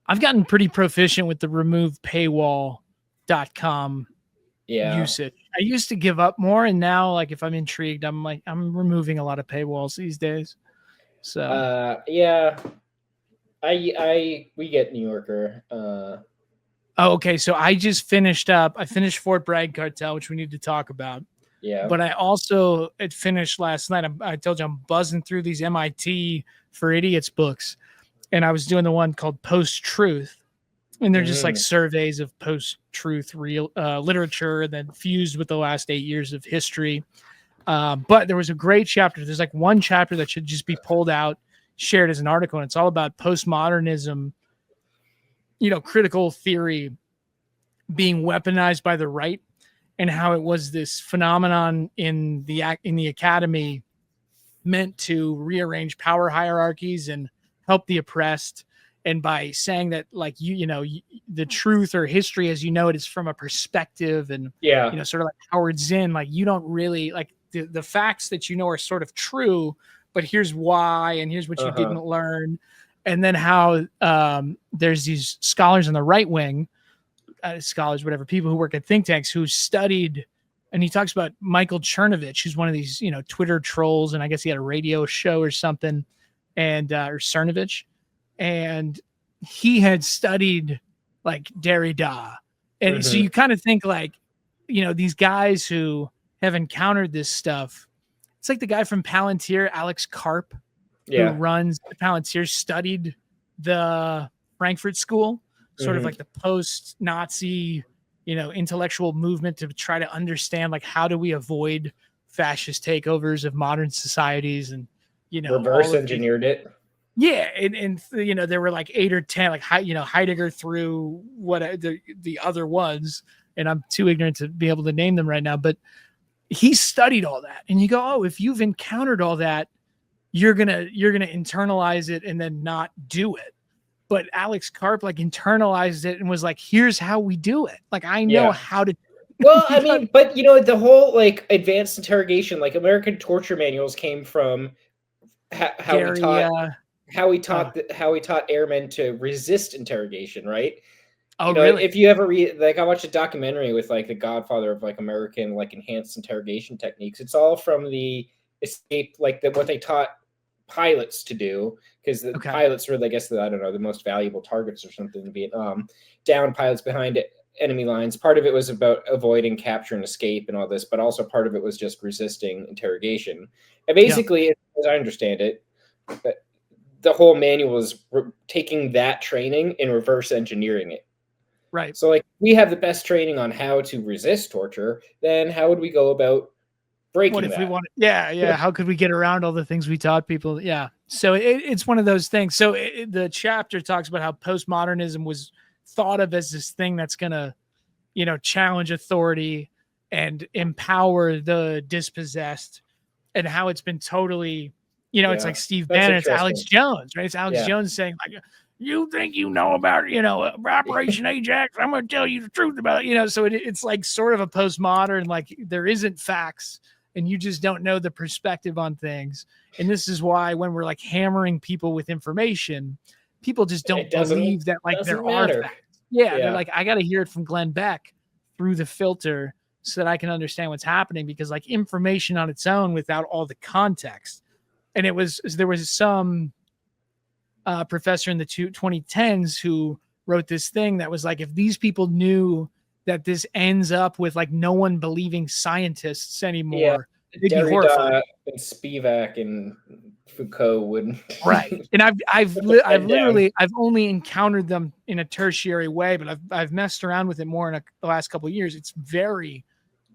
S5: I've gotten pretty proficient with the removepaywall.com usage. I used to give up more, and now like if I'm intrigued, I'm removing a lot of paywalls these days. So
S9: we get New Yorker.
S5: Okay, so I finished Fort Bragg Cartel, which we need to talk about.
S9: Yeah.
S5: But I it finished last night. I told you I'm buzzing through these MIT for Idiots books, and I was doing the one called Post-Truth, and they're just like surveys of post-truth real literature, and then fused with the last 8 years of history. But there was a great chapter. There's like one chapter that should just be pulled out, shared as an article, and it's all about postmodernism, critical theory being weaponized by the right, and how it was this phenomenon in the academy meant to rearrange power hierarchies and help the oppressed. And by saying that, like, the truth or history as you know it is from a perspective, and sort of like Howard Zinn, like you don't really like the facts that are sort of true, but here's why, and here's what you didn't learn. And then how there's these scholars on the right wing, people who work at think tanks who studied, and he talks about Michael Chernovich, who's one of these, Twitter trolls, and I guess he had a radio show or something, and or Cernovich, and he had studied like Derrida, and so you kind of think like, these guys who have encountered this stuff. It's like the guy from Palantir, Alex Karp, who runs Palantir, studied the Frankfurt School, sort of like the post-Nazi, intellectual movement to try to understand, like, how do we avoid fascist takeovers of modern societies, and,
S9: reverse engineered it.
S5: Yeah. And there were like 8 or 10, like, Heidegger through what the other ones, and I'm too ignorant to be able to name them right now, but he studied all that. And you go, oh, if you've encountered all that, you're gonna internalize it and then not do it. But Alex Karp like internalized it and was like, here's how we do it. Like, I know how to.
S9: Well, I mean, but the whole like advanced interrogation, like American torture manuals came from how we taught airmen to resist interrogation, right?
S5: Oh, really?
S9: If you ever read, like, I watched a documentary with like the godfather of like American like enhanced interrogation techniques. It's all from the escape, like what they taught pilots to do, because the pilots were, I guess, the most valuable targets or something in Vietnam. Down pilots behind enemy lines. Part of it was about avoiding capture and escape and all this, but also part of it was just resisting interrogation. And basically, as I understand it, the whole manual is taking that training and reverse engineering it.
S5: Right.
S9: So, like, we have the best training on how to resist torture. Then how would we go about breaking
S5: what if
S9: that?
S5: we want? Yeah. How could we get around all the things we taught people? Yeah. So it's one of those things. So the chapter talks about how postmodernism was thought of as this thing that's going to, challenge authority and empower the dispossessed, and how it's been totally, it's like Steve Bannon, it's Alex Jones, right? It's Alex Jones saying, like, you think you know about, Operation Ajax? I'm going to tell you the truth about it. So it's like sort of a postmodern, like there isn't facts and you just don't know the perspective on things. And this is why when we're like hammering people with information, people just don't believe that like there are facts. Yeah. They're like, I got to hear it from Glenn Beck through the filter so that I can understand what's happening, because like information on its own without all the context. And there was some professor in the 2010s who wrote this thing that was like, if these people knew that this ends up with like no one believing scientists anymore, they'd be horrified.
S9: And Spivak and Foucault would
S5: Right. And I've literally only encountered them in a tertiary way, but I've messed around with it more in the last couple of years. It's very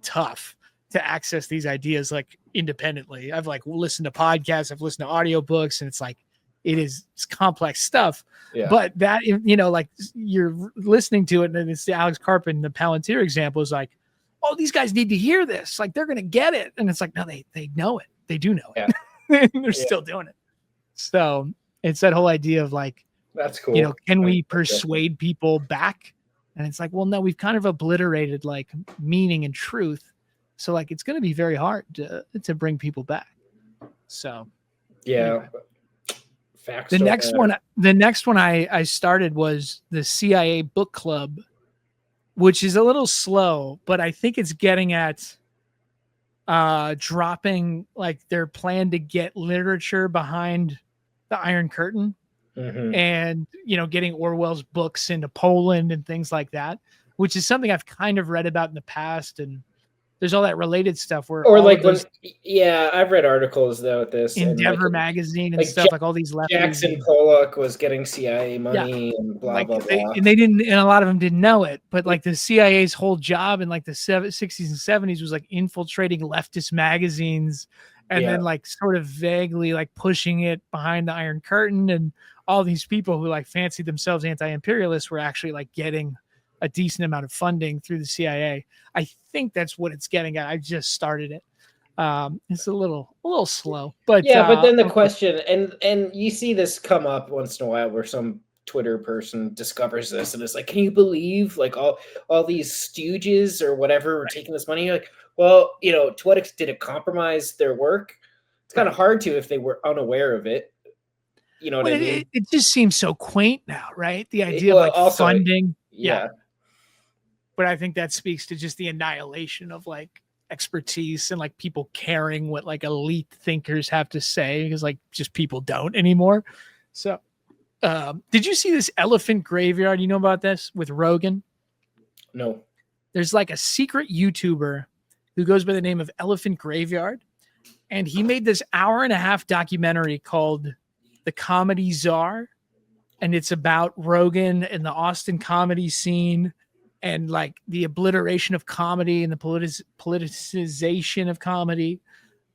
S5: tough to access these ideas like independently. I've like listened to podcasts, I've listened to audiobooks, and it's like it's complex stuff.
S9: Yeah.
S5: But that, like you're listening to it, and it's the Alex Carpin, the Palantir example is like, oh, these guys need to hear this. Like they're gonna get it. And it's like, no, they know it. They do know it. They're still doing it. So it's that whole idea of like,
S9: that's cool.
S5: Can we persuade people back? And it's like, well, no, we've kind of obliterated like meaning and truth. So like, it's going to be very hard to bring people back. So
S9: yeah. Facts.
S5: The next one I started was the CIA book club, which is a little slow, but I think it's getting at dropping like their plan to get literature behind the Iron Curtain, and getting Orwell's books into Poland and things like that, which is something I've kind of read about in the past. And there's all that related stuff where,
S9: or like I've read articles about this
S5: Endeavor magazine and stuff, like all these lefties.
S9: Jackson Pollock was getting CIA money and blah blah blah.
S5: And they didn't, and a lot of them didn't know it. But like the CIA's whole job in like the 60s and 70s was like infiltrating leftist magazines, and then like sort of vaguely like pushing it behind the Iron Curtain. And all these people who like fancied themselves anti-imperialists were actually like getting a decent amount of funding through the CIA. I think that's what it's getting at. I just started it. It's a little slow, but
S9: but then the question, and you see this come up once in a while where some Twitter person discovers this and it's like, can you believe like all these stooges or whatever were taking this money? You're like, well, to what extent did it compromise their work? It's kind of hard to if they were unaware of it. You know what I mean?
S5: It just seems so quaint now, right? The idea of like also, funding. Yeah. But I think that speaks to just the annihilation of like expertise and like people caring what like elite thinkers have to say, because like just people don't anymore. So did you see this elephant graveyard? You know about this with Rogan?
S9: No. There's
S5: like a secret YouTuber who goes by the name of Elephant Graveyard. And he made this 1.5-hour documentary called The Comedy Czar. And it's about Rogan and the Austin comedy scene, and like the obliteration of comedy and the politicization of comedy.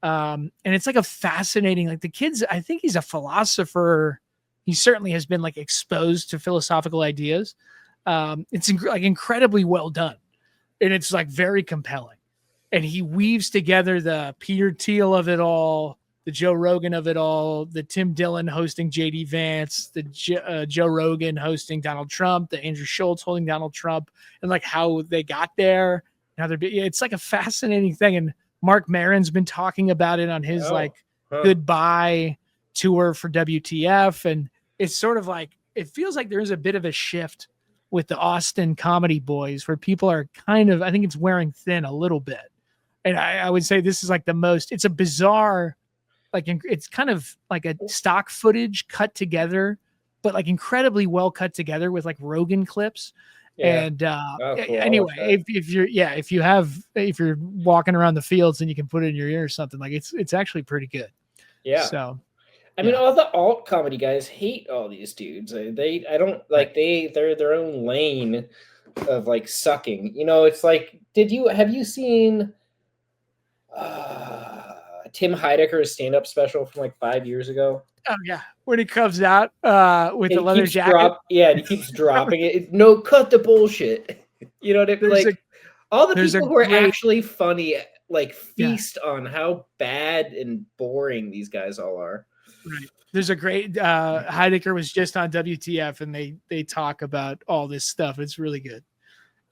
S5: And it's like a fascinating, like the kids, I think he's a philosopher. He certainly has been like exposed to philosophical ideas. It's like incredibly well done. And it's like very compelling. And he weaves together the Peter Thiel of it all, the Joe Rogan of it all, the Tim Dillon hosting JD Vance, the Joe Rogan hosting Donald Trump, the Andrew Schultz holding Donald Trump, and like how they got there. It's like a fascinating thing. And Mark Maron's been talking about it on his goodbye tour for WTF. And it's sort of like, it feels like there's a bit of a shift with the Austin comedy boys where people are kind of, I think it's wearing thin a little bit. And I would say this is like it's a bizarre, like it's kind of like a stock footage cut together, but like incredibly well cut together with like Rogan clips. Yeah. And cool. Anyway, if you're walking around the fields and you can put it in your ear or something, like it's actually pretty good.
S9: Yeah.
S5: So
S9: I mean, all the alt comedy guys hate all these dudes. They're their own lane of like sucking. It's like, have you seen Tim Heidecker's stand-up special from like 5 years ago?
S5: Oh yeah, when he comes out with the leather jacket.
S9: And he keeps dropping it. No, cut the bullshit. You know what I mean? Like all the people who are actually funny, like feast on how bad and boring these guys all are.
S5: Right. There's a great Heidecker was just on WTF, and they talk about all this stuff. It's really good.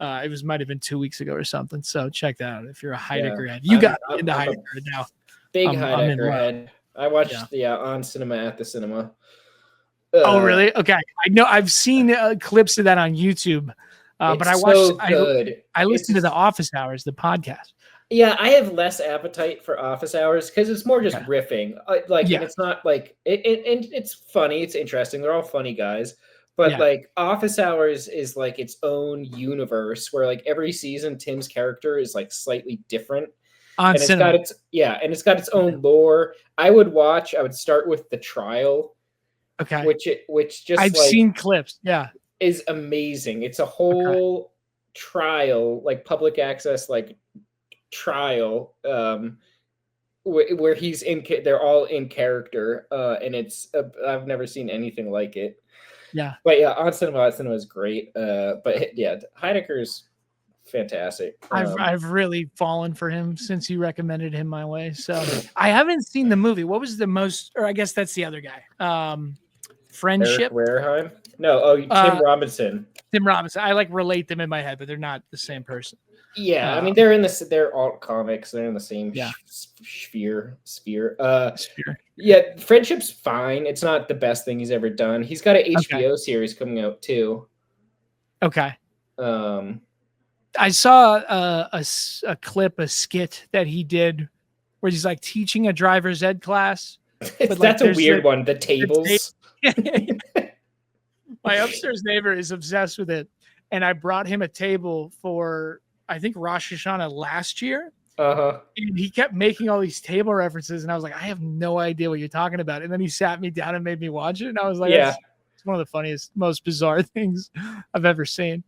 S5: It might have been 2 weeks ago or something. So check that out if you're a Heidecker head. You got into Heidecker now.
S9: Big Heidecker head. I watched on cinema at the cinema.
S5: Oh really? Okay. I know I've seen clips of that on YouTube. But I
S9: It's
S5: watched.
S9: so good.
S5: I listened to
S9: It's-
S5: the Office Hours, the podcast.
S9: Yeah, I have less appetite for Office Hours because it's more just
S5: Okay.
S9: riffing. And
S5: Yeah.
S9: it's not like and it's funny. It's interesting. They're all funny guys. But
S5: Yeah.
S9: like Office Hours is like its own universe where like every season Tim's character is like slightly different.
S5: On
S9: And it's
S5: cinema.
S9: got its own lore. I would start with The Trial,
S5: Okay.
S9: which just
S5: I've
S9: like
S5: seen clips. Yeah.
S9: is amazing. It's a whole trial, like public access, like trial, where he's in. They're all in character, and I've never seen anything like it.
S5: Yeah.
S9: But yeah, on cinema is great. But yeah, Heidecker's fantastic.
S5: I've really fallen for him since you recommended him my way. So I haven't seen the movie. What was the most, or I guess that's the other guy. Friendship.
S9: Eric Wareheim? No, Tim Robinson.
S5: Tim Robinson. I like relate them in my head, but they're not the same person.
S9: Yeah, I mean they're all comics. They're in the same
S5: Yeah.
S9: sphere.
S5: Sphere.
S9: Yeah, Friendship's fine. It's not the best thing he's ever done. He's got an HBO series coming out too.
S5: Okay.
S9: I
S5: saw a clip, a skit that he did where he's like teaching a driver's ed class. But
S9: That's a weird one. The tables.
S5: My upstairs neighbor is obsessed with it. And I brought him a table for, I think, Rosh Hashanah last year.
S9: Uh-huh.
S5: And he kept making all these table references. And I was like, I have no idea what you're talking about. And then he sat me down and made me watch it. And I was like,
S9: Yeah.
S5: it's one of the funniest, most bizarre things I've ever seen.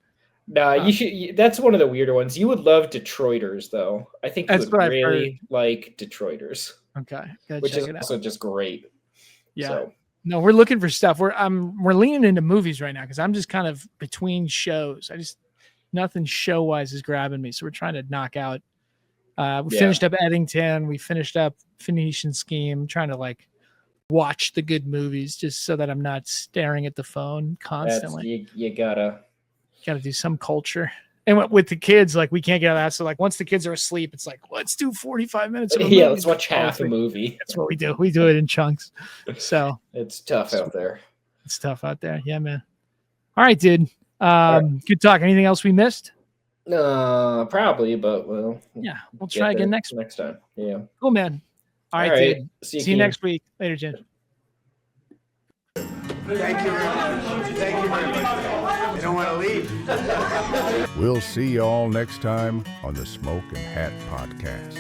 S9: No, you should. That's one of the weirder ones. You would love Detroiters, though. I think you
S5: That's
S9: would
S5: what I've
S9: really like Detroiters.
S5: Okay. Gotta
S9: Which
S5: check
S9: is
S5: it out.
S9: also just great.
S5: Yeah.
S9: So,
S5: No, we're looking for stuff. We're leaning into movies right now because I'm just kind of between shows. Nothing show wise is grabbing me. So we're trying to knock out. We finished up Eddington. We finished up Phoenician Scheme. Trying to like watch the good movies just so that I'm not staring at the phone constantly.
S9: you gotta
S5: do some culture. And with the kids, like we can't get out of that. So like once the kids are asleep, it's like, let's do 45 minutes. Of a movie.
S9: Let's watch half a movie.
S5: That's what we do. We do it in chunks. So
S9: it's tough out there.
S5: It's tough out there. Yeah, man. All right, dude. Good talk. Anything else we missed?
S9: Probably, but we'll
S5: try again next
S9: time. Yeah.
S5: Cool, man. All right, dude. See you
S9: Ken.
S5: next week. Later, Jen.
S8: Thank you very much. Thank you very much. You don't want to leave.
S1: We'll see you all next time on the Smoke and Hat Podcast.